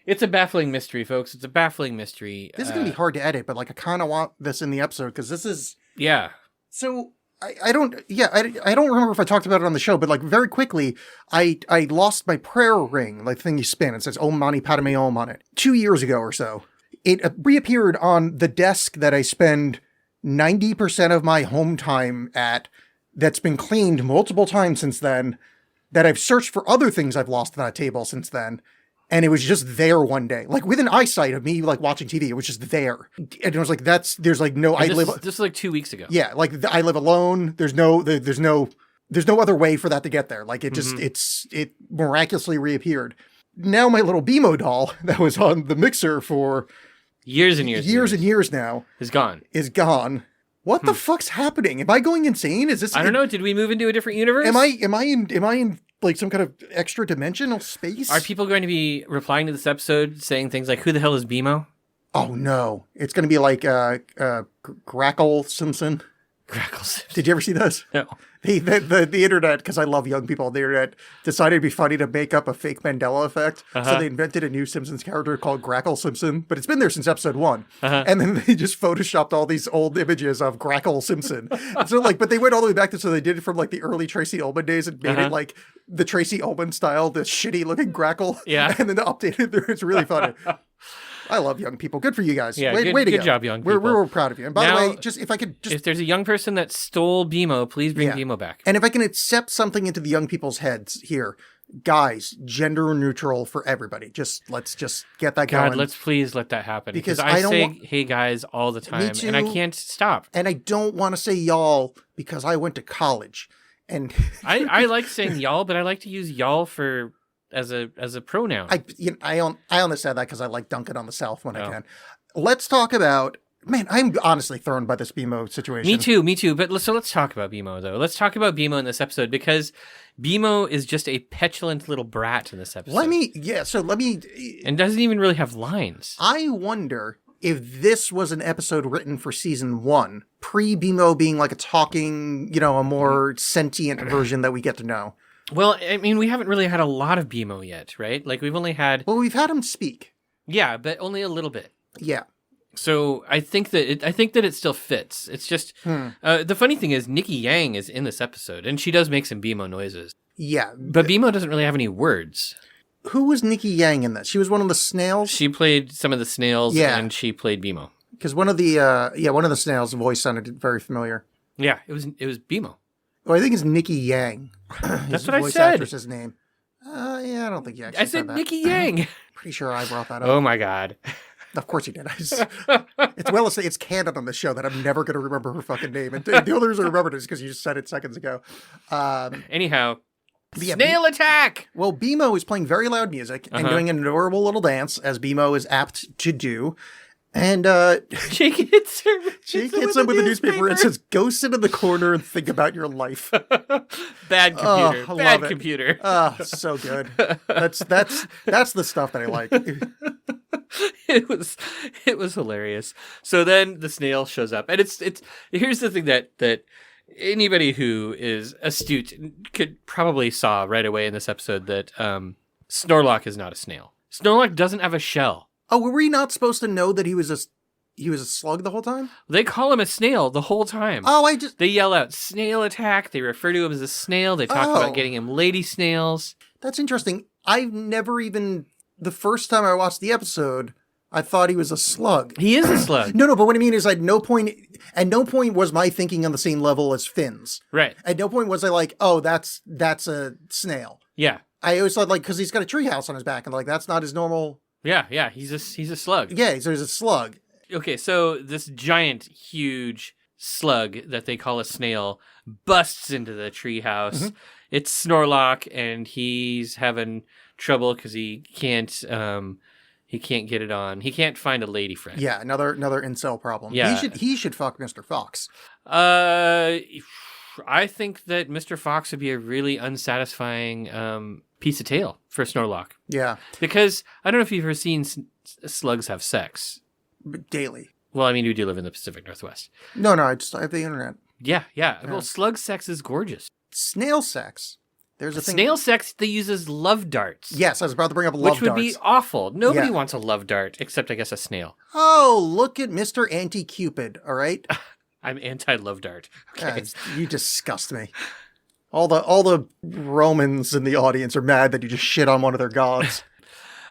It's a baffling mystery, folks. It's a baffling mystery. This is going to be hard to edit, but I kind of want this in the episode because this is. Yeah. So I don't remember if I talked about it on the show, but very quickly, I lost my prayer ring, the thing you spin. It says Om Mani Padme Om on it. 2 years ago or so. It reappeared on the desk that I spend 90% of my home time at, that's been cleaned multiple times since then, that I've searched for other things I've lost on that table since then. And it was just there one day, within eyesight of me, watching TV. It was just there, and it was there's no. This was 2 weeks ago. Yeah, I live alone. There's no other way for that to get there. It just it miraculously reappeared. Now my little BMO doll that was on the mixer for years and years now is gone. What the fuck's happening? Am I going insane? Is this? I don't know. Did we move into a different universe? Am I in some kind of extra dimensional space? Are people going to be replying to this episode saying things like, "Who the hell is BMO?" Oh no, it's going to be Grackle Simpson. Grackle Simpson. Did you ever see those? No. The internet, because I love young people on the internet, decided it'd be funny to make up a fake Mandela effect. So they invented a new Simpsons character called Grackle Simpson, but it's been there since episode 1. And then they just photoshopped all these old images of Grackle Simpson. So but they went all the way back to, so they did it from the early Tracy Ullman days and made it the Tracy Ullman style, the shitty looking Grackle. Yeah. And then they updated it. It's really funny. I love young people. Good for you guys. Yeah, way to good go. job, young people. We're proud of you. And by Now, the way, if there's a young person that stole BMO, please bring BMO back. And if I can accept something into the young people's heads here, guys, gender neutral for everybody. Let's get that going. God, let's please let that happen. Because I say, hey guys, all the time, and I can't stop. And I don't want to say y'all because I went to college. And I like saying y'all, but I like to use y'all as a pronoun. I understand that because I like dunking on the South when I can. Let's talk about. Man, I'm honestly thrown by this BMO situation. Me too. But let's talk about BMO though. Let's talk about BMO in this episode because BMO is just a petulant little brat in this episode. Let me. And doesn't even really have lines. I wonder if this was an episode written for season 1, pre-BMO being a talking, a more sentient version that we get to know. Well, I mean, we haven't really had a lot of BMO yet, right? We've only had. Well, we've had him speak. Yeah, but only a little bit. Yeah. So I think that it still fits. It's just the funny thing is Nikki Yang is in this episode, and she does make some BMO noises. Yeah, but BMO doesn't really have any words. Who was Nikki Yang in this? She was one of the snails. She played some of the snails, and she played BMO. Because one of the snails' voice sounded very familiar. Yeah, it was BMO. Oh, I think it's Nikki Yang. That's what I voice said. Actress's name. Yeah, I don't think you actually said that. Nikki Yang. Pretty sure I brought that up. Oh my god. Of course you did. It's canon on the show that I'm never going to remember her fucking name. And the only reason I remembered it is because you just said it seconds ago. Anyhow, snail attack! Well, BMO is playing very loud music and doing an adorable little dance, as BMO is apt to do. And Jake hits him with a newspaper and says, "Go sit in the corner and think about your life." Bad computer. Bad computer. Oh, so good. That's the stuff that I like. It was hilarious. So then the snail shows up, and it's here's the thing that anybody who is astute could probably saw right away in this episode that Snorlock is not a snail. Snorlock doesn't have a shell. Oh, were we not supposed to know that he was a slug the whole time? They call him a snail the whole time. Oh, they yell out snail attack. They refer to him as a snail. They talk about getting him lady snails. That's interesting. I've never even, the first time I watched the episode, I thought he was a slug. He is a slug. No, but what I mean is at no point was my thinking on the same level as Finn's. Right. At no point was I like, oh, that's a snail. Yeah. I always thought like, because he's got a treehouse on his back and like, that's not his normal. Yeah. He's a slug. Yeah, so he's a slug. Okay, so this giant, huge slug that they call a snail busts into the treehouse. Mm-hmm. It's Snorlock, and he's having trouble because he can't get it on. He can't find a lady friend. Yeah, another incel problem. Yeah. He should fuck Mr. Fox. I think that Mr. Fox would be a really unsatisfying piece of tail for Snorlock. Yeah, Because I don't know if you've ever seen slugs have sex. but daily. Well, I mean, you do live in the Pacific Northwest. No, I have the internet. Yeah. Well, slug sex is gorgeous. Snail sex. There's a thing. Snail sex they use as love darts. Yes, I was about to bring up love Which would darts. be awful. Nobody Yeah. wants a love dart, except I guess a snail. Oh, look at Mr. Anti-Cupid, all right? I'm anti-love dart. Okay. You disgust me. All the Romans in the audience are mad that you just shit on one of their gods.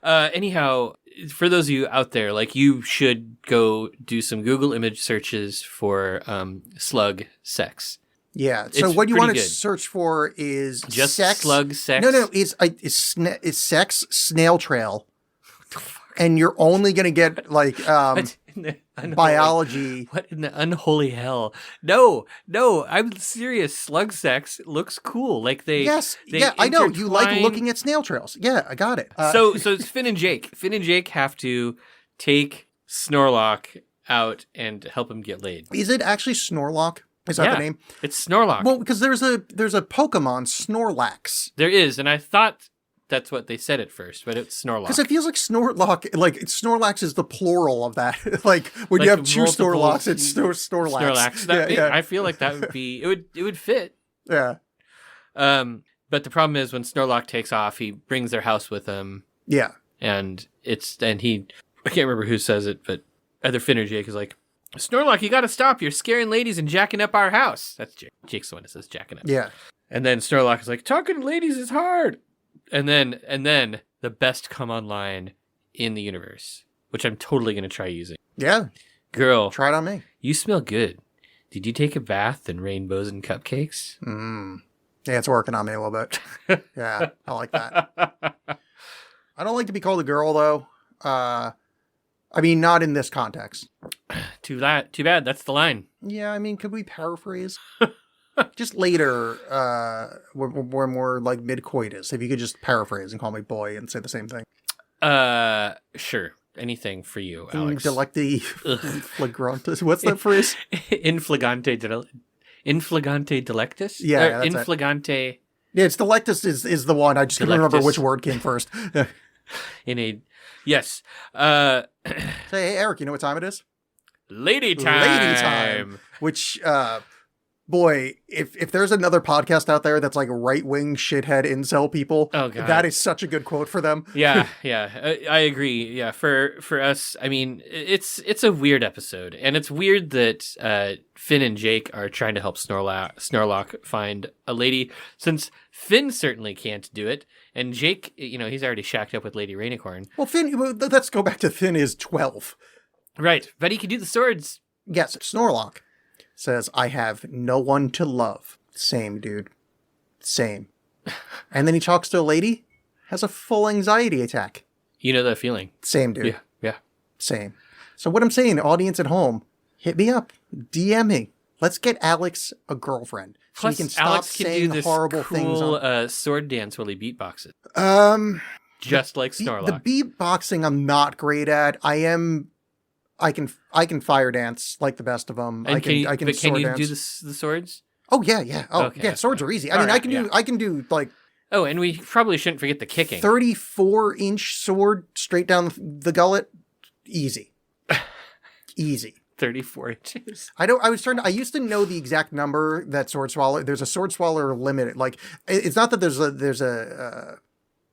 Anyhow, for those of you out there, like, you should go do some Google image searches for slug sex. Yeah. So It's what you pretty want to good. search for is Just sex. slug sex? No. It's sex snail trail, and you're only gonna get like What in the unholy- biology. What in the unholy hell? No, I'm serious. Slug sex looks cool. Like Yes. they Yeah. I know you like intertwine- looking at snail trails. Yeah, I got it. So it's Finn and Jake. Finn and Jake have to take Snorlock out and help him get laid. is it actually Snorlock? Is that the name? It's Snorlock. Well, because there's a Pokemon Snorlax. There is, and I thought that's what they said at first, but it's Snorlock. Because it feels like Snorlock, like Snorlax is the plural of that. Like when you Like have two multiple Snorlocks, it's Snorlax. Snorlax. Yeah. I feel like that would be it would fit. Yeah. But the problem is when Snorlock takes off, he brings their house with him, Yeah. and I can't remember who says it, but either Finn or Jake is like, Snorlock, you gotta stop. You're scaring ladies and jacking up our house. That's Jake. Jake's the one that says jacking up. Yeah. And then Snorlock is like, talking to ladies is hard. And then the best come online in the universe, which I'm totally going to try using. Yeah. Girl, Try it on me. you smell good. Did you take a bath in rainbows and cupcakes? Yeah, it's working on me a little bit. Yeah, I like that. I don't like to be called a girl, though. I mean, not in this context. Too bad. That's the line. Yeah, I mean, could we paraphrase? Just later, when we're like mid-coitus, if you could just paraphrase and call me boy and say the same thing. Sure. Anything for you, Alex. Delecti flagrantis. What's that phrase? Infligante delectus? Yeah, Or that's it. infligante Yeah, it's delectus is the one. I just couldn't remember Delectus. which word came first. Say, in a yes. hey, Eric, you know what time it is? Lady time. Lady time. Which, boy, if there's another podcast out there that's like right-wing shithead incel people, Oh, God. that is such a good quote for them. Yeah. I agree. Yeah, for us, I mean, it's a weird episode, and it's weird that Finn and Jake are trying to help Snorlock find a lady, since Finn certainly can't do it, and Jake, he's already shacked up with Lady Rainicorn. Well, Finn, let's go back to Finn is 12. Right, but he can do the swords. Yes, Snorlock says, I have no one to love. Same, dude. Same. And then he talks to a lady, has a full anxiety attack. You know that feeling. Same, dude. Yeah. Same. So what I'm saying, audience at home, hit me up. DM me. Let's get Alex a girlfriend. So Plus, he can stop Alex can saying do this horrible things. cool sword dance while he beatboxes. Just like The Snorlock. beatboxing I'm not great at. I can fire dance like the best of them. And can you sword dance. do the swords? Oh yeah. Oh Okay, yeah, swords are easy. I All mean, right, I can do like Oh, and we probably shouldn't forget the kicking. 34-inch sword straight down the gullet. Easy. Easy. 34 inches. I used to know the exact number that sword swallow. There's a sword swallower limit. Like, it's not that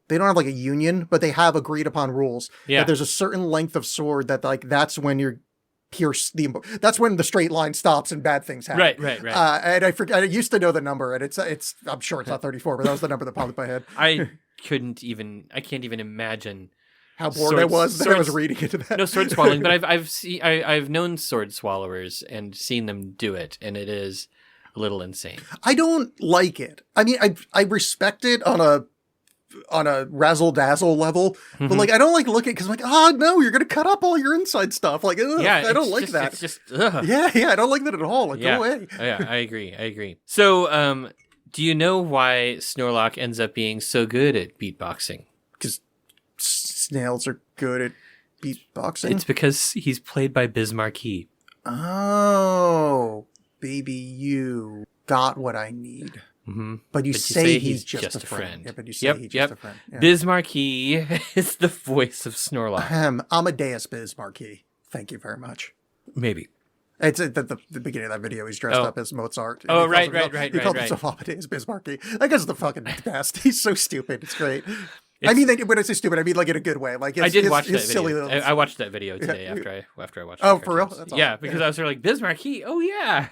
they don't have like a union, but they have agreed upon rules. Yeah. That there's a certain length of sword that like, that's when you're that's when the straight line stops and bad things happen. Right. And I used to know the number, and I'm sure it's not 34, but that was the number that popped in my head. I can't even imagine how bored I was that I was reading into that. No sword swallowing, but I've known sword swallowers and seen them do it, and it is a little insane. I don't like it. I mean, I respect it on a razzle dazzle level, but like I don't like looking because I'm like, oh no, you're gonna cut up all your inside stuff. Like, ugh, Yeah, I don't like that. It's just ugh. Yeah, I don't like that at all. Like, go away. Yeah, I agree. So, do you know why Snorlock ends up being so good at beatboxing? Because snails are good at beatboxing. It's because he's played by Biz Markie. Oh, baby, you got what I need. Mm-hmm. But you say he's just a friend. Yeah, but you say he's just a friend. Yeah. Biz Markie is the voice of Snorlock. Amadeus Biz Markie. Thank you very much. Maybe. It's at the beginning of that video. He's dressed up as Mozart. Oh, He right. calls himself Amadeus Biz Markie. That guy's the fucking best. He's so stupid. It's great. I mean, when I say stupid, I mean like in a good way. Like I did watch that silly video. little... I watched that video today after I watched. Oh, for real? That's yeah, awesome. because I was sort of like Biz Markie. Oh yeah.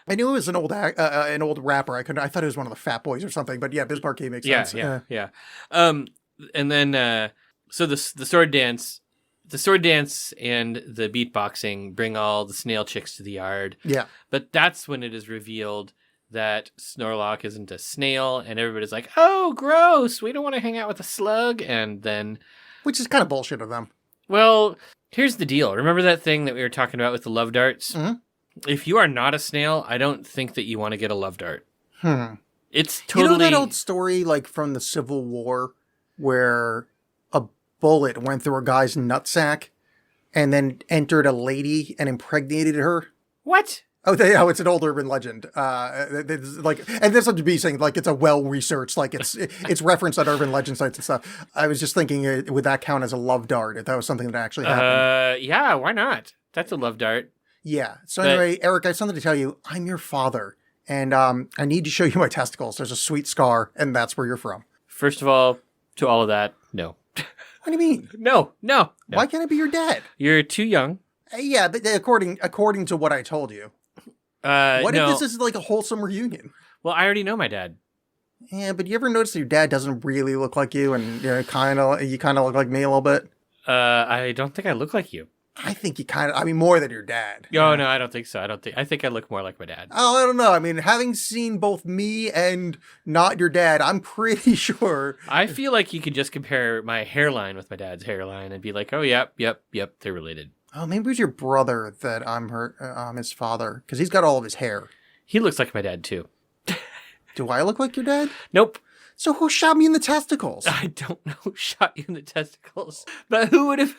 I knew it was an old rapper. I thought it was one of the Fat Boys or something. But yeah, Biz Markie makes sense. Yeah. And then so the sword dance. The sword dance and the beatboxing bring all the snail chicks to the yard. Yeah. But that's when it is revealed that Snorlock isn't a snail, and everybody's like, oh, gross, we don't want to hang out with a slug. And then... Which is kind of bullshit of them. Well, here's the deal. Remember that thing that we were talking about with the love darts? Mm-hmm. If you are not a snail, I don't think that you want to get a love dart. It's totally... You know that old story like from the Civil War where a bullet went through a guy's nutsack and then entered a lady and impregnated her? What? Oh, it's an old urban legend. Like, and this would be saying like it's a well-researched, like it's referenced on urban legend sites and stuff. I was just thinking, would that count as a love dart if that was something that actually happened? Yeah, why not? That's a love dart. Yeah. So anyway, Eric, I have something to tell you. I'm your father, and I need to show you my testicles. There's a sweet scar, and that's where you're from. First of all, to all of that, no. What do you mean? No. Why can't I be your dad? You're too young. Yeah, but according to what I told you. What if this is like a wholesome reunion? Well, I already know my dad. Yeah, but you ever notice that your dad doesn't really look like you, and you kind of look like me a little bit? I don't think I look like you. I think you more than your dad. Oh, no, I don't think so. I think I look more like my dad. Oh, I don't know. I mean, having seen both me and not your dad, I'm pretty sure. I feel like you could just compare my hairline with my dad's hairline and be like, oh, yep, they're related. Oh, maybe it was your brother that I'm his father, because he's got all of his hair. He looks like my dad, too. Do I look like your dad? Nope. So who shot me in the testicles? I don't know who shot you in the testicles, but who would have...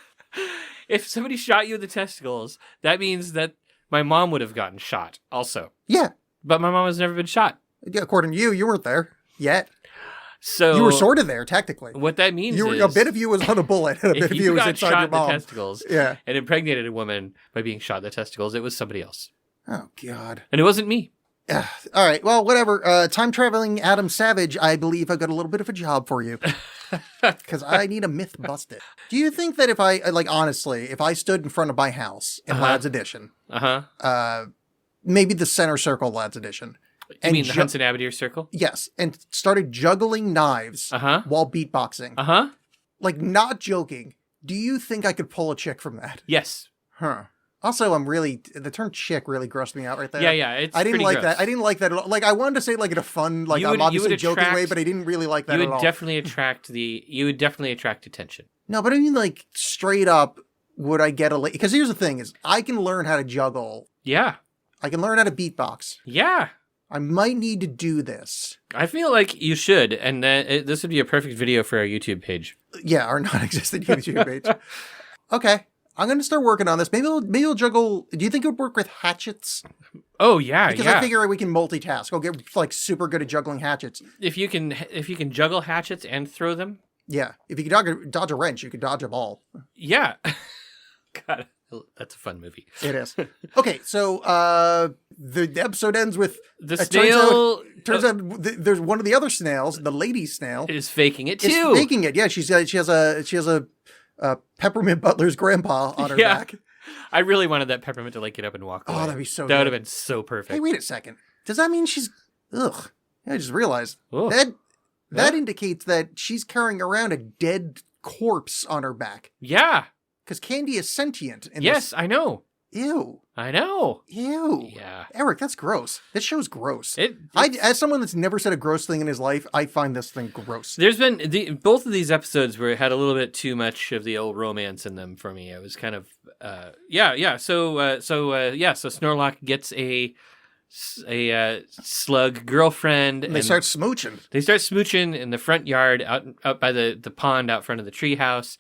If somebody shot you in the testicles, that means that my mom would have gotten shot also. Yeah. But my mom has never been shot. Yeah, according to you, you weren't there yet. So you were sort of there, technically. What that means is... A bit of you was on a bullet, and a bit of you was inside your mom. If you got shot in the testicles and impregnated a woman by being shot in the testicles, it was somebody else. Oh, God. And it wasn't me. All right, well, whatever. Time-traveling Adam Savage, I believe I've got a little bit of a job for you. Because I need a myth busted. Do you think that if I stood in front of my house in Lads Edition, maybe the center circle Lads Edition. You mean the Hudson Abadir circle? Yes, and started juggling knives while beatboxing. Like, not joking. Do you think I could pull a chick from that? Yes. Also, the term chick really grossed me out right there. Yeah, I didn't like that. I didn't like that at all. Like, I wanted to say it like in a fun, like I'm obviously joking way, but I didn't really like that at all. You would definitely attract attention. No, but I mean, like, straight up, would I get a lady? Because here's the thing is, I can learn how to juggle. Yeah. I can learn how to beatbox. Yeah. I might need to do this. I feel like you should, and this would be a perfect video for our YouTube page. Yeah, our non-existent YouTube page. Okay. I'm going to start working on this. Maybe I'll juggle. Do you think it would work with hatchets? Oh, yeah, because I figure we can multitask. I'll get like super good at juggling hatchets. If you can juggle hatchets and throw them? Yeah. If you can dodge a wrench, you can dodge a ball. Yeah. God, that's a fun movie. It is. Okay, so the episode ends with the snail. Turns out there's one of the other snails, the lady snail, is faking it too. Is faking it. Yeah, she has a Peppermint Butler's grandpa on her back. I really wanted that Peppermint to like get up and walk away. Oh, that'd be so That would have been so perfect. Hey, wait a second. Does that mean she's... Ugh. I just realized. Ooh. That Huh? indicates that she's carrying around a dead corpse on her back. Yeah. Because Candy is sentient. In Yes, I know. This. Ew. I know. Ew. Yeah. Eric, that's gross. This show's gross. It. As someone that's never said a gross thing in his life, I find this thing gross. There's been both of these episodes where it had a little bit too much of the old romance in them for me. It was kind of yeah. So Snorlock gets a slug girlfriend. And they start smooching. They start smooching in the front yard out by the pond out front of the treehouse.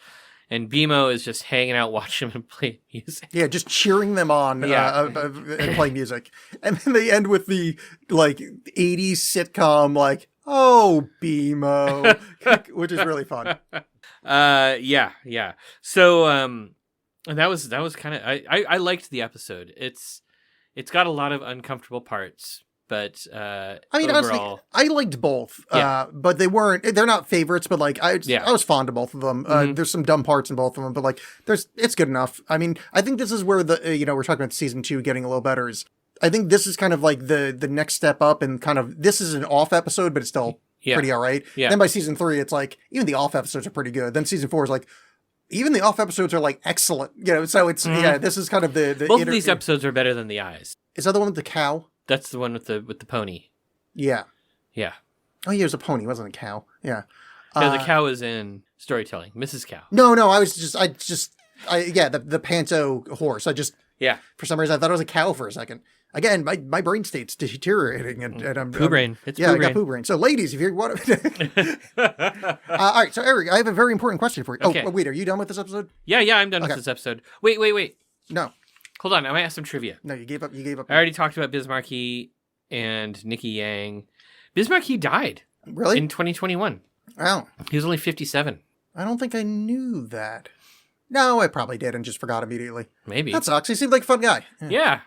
And BMO is just hanging out watching them play music. Yeah, just cheering them on and playing music. And then they end with the, 80s sitcom, oh, BMO, which is really fun. Yeah. So, and that was kind of, I liked the episode. It's got a lot of uncomfortable parts. But honestly, overall, I liked both, Yeah. but they're not favorites, but I was fond of both of them. There's some dumb parts in both of them, but it's good enough. I mean, I think this is where we're talking about season 2 getting a little better I think this is kind of like the next step up and kind of, this is an off episode, but it's still pretty all right. Yeah. Then by season 3, it's even the off episodes are pretty good. Then season 4 is even the off episodes are excellent, so it's, this is kind of the both of these episodes are better than the eyes. Is that the one with the cow? That's the one with the pony. Yeah. Yeah. Oh, yeah, it was a pony, it wasn't a cow. Yeah. No, the cow is in storytelling. Mrs. Cow. No, the panto horse. Yeah. For some reason, I thought it was a cow for a second. Again, my brain state's deteriorating, and I'm Poo brain. It's yeah, poo I brain. got poo brain. So, ladies, if you want to, all right. So, Eric, I have a very important question for you. Okay. Oh, wait, are you done with this episode? Yeah, I'm done with Okay. this episode. Wait. No, Hold on, I might have some trivia. no, you gave up. You gave up. I already talked about Biz Markie and Nikki Yang. Biz Markie died Really? in 2021. Wow. He was only 57. I don't think I knew that. No, I probably did and just forgot immediately. Maybe. That sucks. He seemed like a fun guy. Yeah.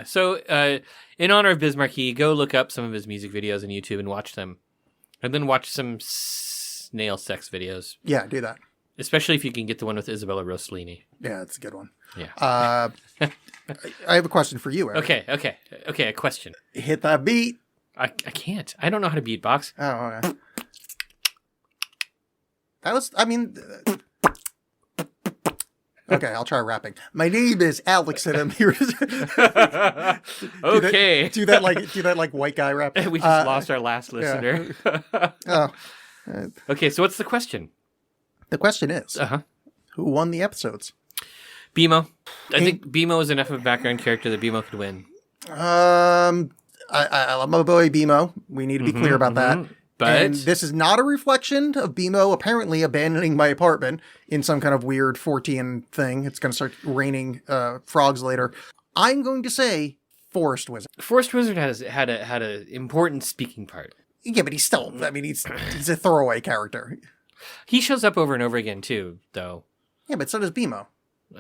So, in honor of Biz Markie, go look up some of his music videos on YouTube and watch them. And then watch some snail sex videos. Yeah, do that. Especially if you can get the one with Isabella Rossellini. Yeah, that's a good one. Yeah. I have a question for you, Eric. Okay, a question. Hit that beat. I can't. I don't know how to beatbox. Oh, okay. That was, okay, I'll try rapping. My name is Alex, and I'm here. Okay. Do that like white guy rap. We just lost our last listener. Oh. Okay, so what's the question? The question is, who won the episodes? BMO. I think BMO is enough of a background character that BMO could win. I love my boy BMO. We need to be clear about that. But And this is not a reflection of BMO apparently abandoning my apartment in some kind of weird Fortean thing. It's going to start raining frogs later. I'm going to say Forest Wizard. Forest Wizard had a important speaking part. Yeah, but he's still, he's a throwaway character. He shows up over and over again too, though. Yeah, but so does BMO.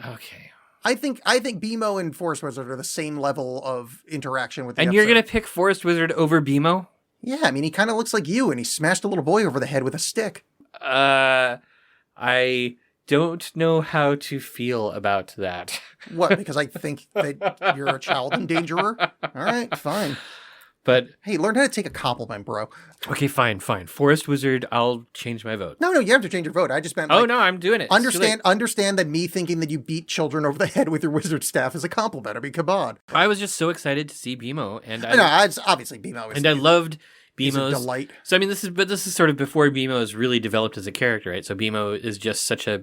Okay. I think BMO and Forest Wizard are the same level of interaction with the And you're episode. gonna pick Forest Wizard over BMO? Yeah, he kind of looks like you, and he smashed a little boy over the head with a stick. I don't know how to feel about that. What, because I think that you're a child endangerer? All right, fine. But Hey, learn how to take a compliment, bro. okay, fine. Forest Wizard, I'll change my vote. No, you have to change your vote. I just meant, Oh no, I'm doing it. It's too late. understand that me thinking that you beat children over the head with your wizard staff is a compliment. Come on. I was just so excited to see BMO, and It's obviously BMO. I loved is a BMO's delight. So I mean, this is sort of before BMO is really developed as a character, right? So BMO is just such a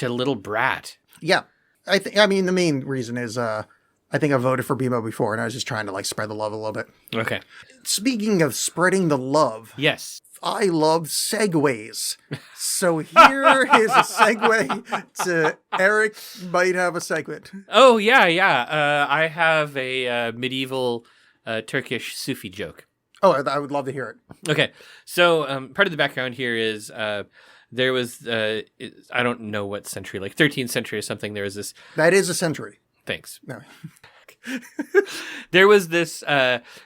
little brat. Yeah. The main reason is, I think I voted for BMO before, and I was just trying to spread the love a little bit. Okay. Speaking of spreading the love, Yes. I love segues. So here is a segue to Eric might have a segment. Oh yeah. I have a medieval Turkish Sufi joke. Oh, I would love to hear it. Okay, so part of the background here is there was I don't know what century, like 13th century or something. There was this. That is a century. Thanks. No. There was this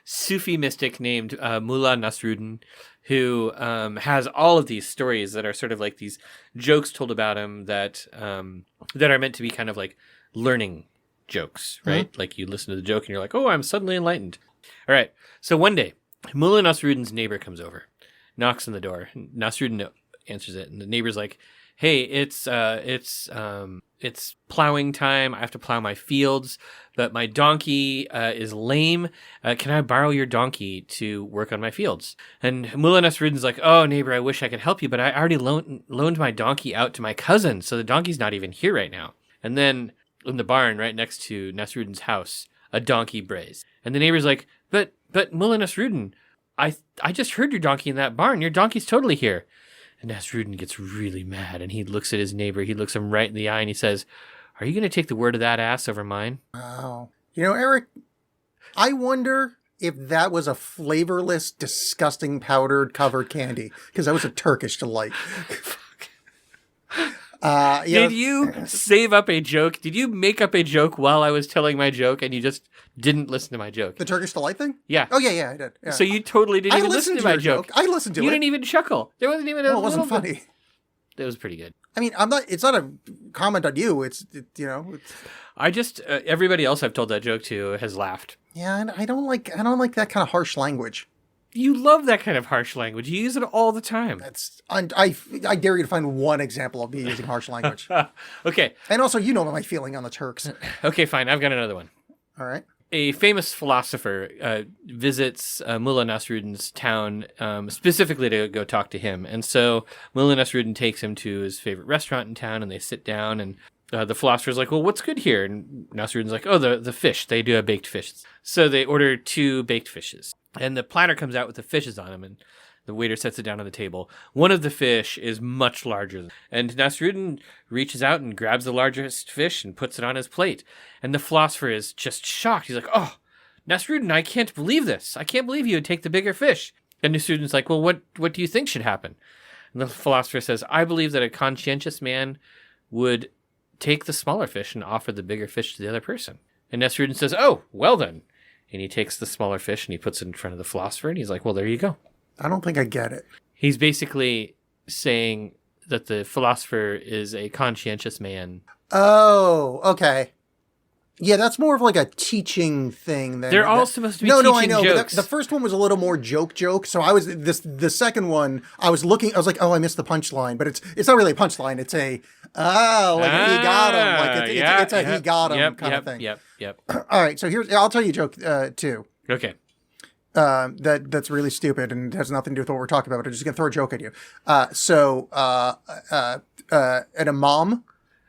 Sufi mystic named Mullah Nasruddin who has all of these stories that are sort of like these jokes told about him that are meant to be kind of like learning jokes, right? Like you listen to the joke and you're like, oh, I'm suddenly enlightened. All right. So one day, Mullah Nasruddin's neighbor comes over knocks on the door. Nasruddin answers it, and the neighbor's like, "Hey, it's plowing time. I have to plow my fields, but my donkey is lame. Can I borrow your donkey to work on my fields?" And Mullah Nasruddin's like, "Oh, neighbor, I wish I could help you, but I already loaned my donkey out to my cousin, so the donkey's not even here right now." And then in the barn right next to Nasruddin's house, a donkey brays. And the neighbor's like, But Mullah Nasruddin, I just heard your donkey in that barn. Your donkey's totally here." And Nasruddin gets really mad, and he looks at his neighbor. He looks him right in the eye, and he says, "Are you going to take the word of that ass over mine?" Wow. You know, Eric, I wonder if that was a flavorless, disgusting powdered covered candy, because that was a Turkish delight. Did you save up a joke? Did you make up a joke while I was telling my joke, and you just didn't listen to my joke? The Turkish delight thing? Yeah. Oh, yeah, I did. Yeah. So you totally didn't even listen to my your joke. I listened to it. You didn't even chuckle. There wasn't even a Well, it wasn't little bit- funny. It was pretty good. I mean, it's not a comment on you. It's. I just everybody else I've told that joke to has laughed. Yeah, and I don't like that kind of harsh language. You love that kind of harsh language. You use it all the time. I dare you to find one example of me using harsh language. Okay. And also, you know my feeling on the Turks. Okay, fine. I've got another one. All right. A famous philosopher visits Mullah Nasruddin's town specifically to go talk to him. And so Mullah Nasruddin takes him to his favorite restaurant in town, and they sit down, and the philosopher's like, "Well, what's good here?" And Nasruddin's like, "Oh, the fish. They do a baked fish." So they order 2 baked fishes. And the platter comes out with the fishes on them, and the waiter sets it down on the table. One of the fish is much larger, and Nasruddin reaches out and grabs the largest fish and puts it on his plate. And the philosopher is just shocked. He's like, "Oh, Nasruddin, I can't believe this. I can't believe you would take the bigger fish." And Nasruddin's like, "Well, what do you think should happen?" And the philosopher says, "I believe that a conscientious man would take the smaller fish and offer the bigger fish to the other person." And Nasruddin says, "Oh, well then." And he takes the smaller fish and he puts it in front of the philosopher, and he's like, "Well, there you go." I don't think I get it. He's basically saying that the philosopher is a conscientious man. Oh, okay. Yeah, that's more of like a teaching thing. They're all supposed to be no, teaching I know. jokes. But the first one was a little more joke. So I was the second one. I was like, oh, I missed the punchline. But it's not really a punchline. It's a he got him. Like it's a he got him kind of thing. Yep. All right. So I'll tell you a joke too. Okay. That's really stupid and has nothing to do with what we're talking about. But I'm just gonna throw a joke at you. An imam,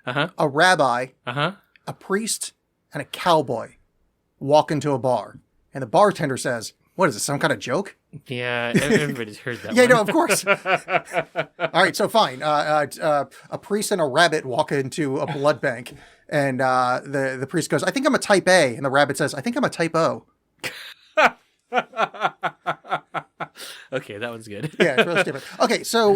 a rabbi, a priest, and a cowboy walk into a bar, and the bartender says, "What is this? Some kind of joke?" Yeah, everybody's heard that. Yeah, one. no, of course. All right, so fine. A priest and a rabbit walk into a blood bank, and the priest goes, "I think I'm a type A," and the rabbit says, "I think I'm a type O." Okay, that one's good. Yeah, it's really stupid. Okay, so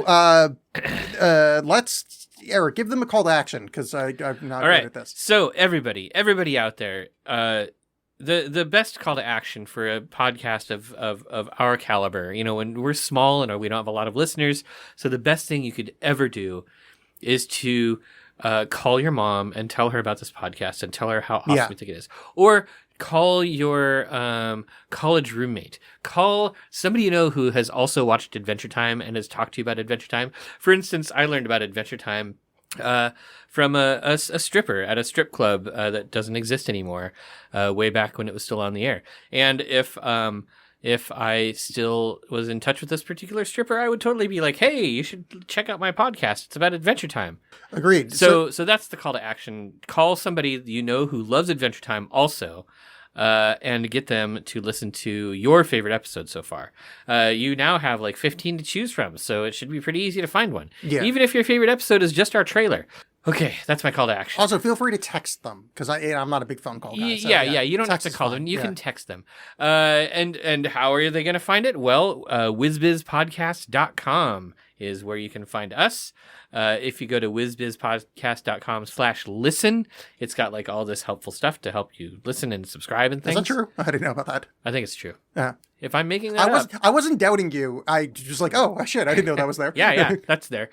let's, Eric, give them a call to action, because I'm not All right. good at this. So everybody out there, the best call to action for a podcast of our caliber, when we're small and we don't have a lot of listeners, so the best thing you could ever do is to call your mom and tell her about this podcast and tell her how awesome you think it is. Or call your college roommate. Call somebody you know who has also watched Adventure Time and has talked to you about Adventure Time. For instance, I learned about Adventure Time from a stripper at a strip club that doesn't exist anymore, way back when it was still on the air. And if I still was in touch with this particular stripper, I would totally be like, "Hey, you should check out my podcast. It's about Adventure Time." Agreed. So that's the call to action. Call somebody you know who loves Adventure Time also, and get them to listen to your favorite episode so far. You now have like 15 to choose from, so it should be pretty easy to find one. Yeah. Even if your favorite episode is just our trailer. Okay, that's my call to action. Also, feel free to text them, because I'm not a big phone call guy. So, yeah, you don't have text to is call fine. them. You Yeah. can text them. And how are they going to find it? Well, whizbizpodcast.com is where you can find us. If you go to whizbizpodcast.com/listen, it's got like all this helpful stuff to help you listen and subscribe and things. Is that true? I didn't know about that. I think it's true. Yeah. If I'm making that up. I wasn't doubting you. I was like, oh, shit, I didn't know that was there. Yeah, that's there.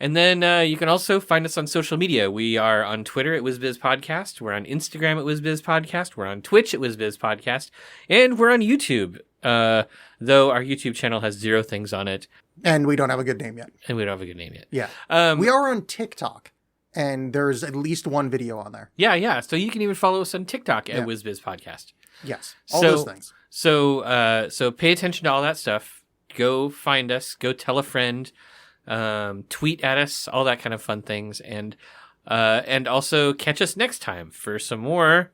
And then you can also find us on social media. We are on Twitter at WhizBizPodcast. We're on Instagram at WhizBizPodcast. We're on Twitch at WhizBizPodcast. And we're on YouTube though our YouTube channel has 0 things on it, And we don't have a good name yet. and we don't have a good name yet. Yeah. We are on TikTok, and there's at least one video on there. Yeah. So you can even follow us on TikTok at Yeah. WizBiz Podcast. Yes. All those things. So pay attention to all that stuff. Go find us. Go tell a friend. Tweet at us. All that kind of fun things. And also catch us next time for some more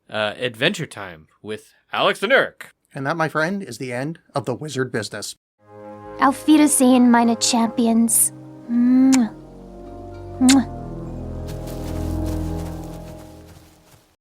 Adventure Time with Alex and Eric. And that, my friend, is the end of the wizard business. Auf Wiedersehen, meine Champions. Mwah. Mwah.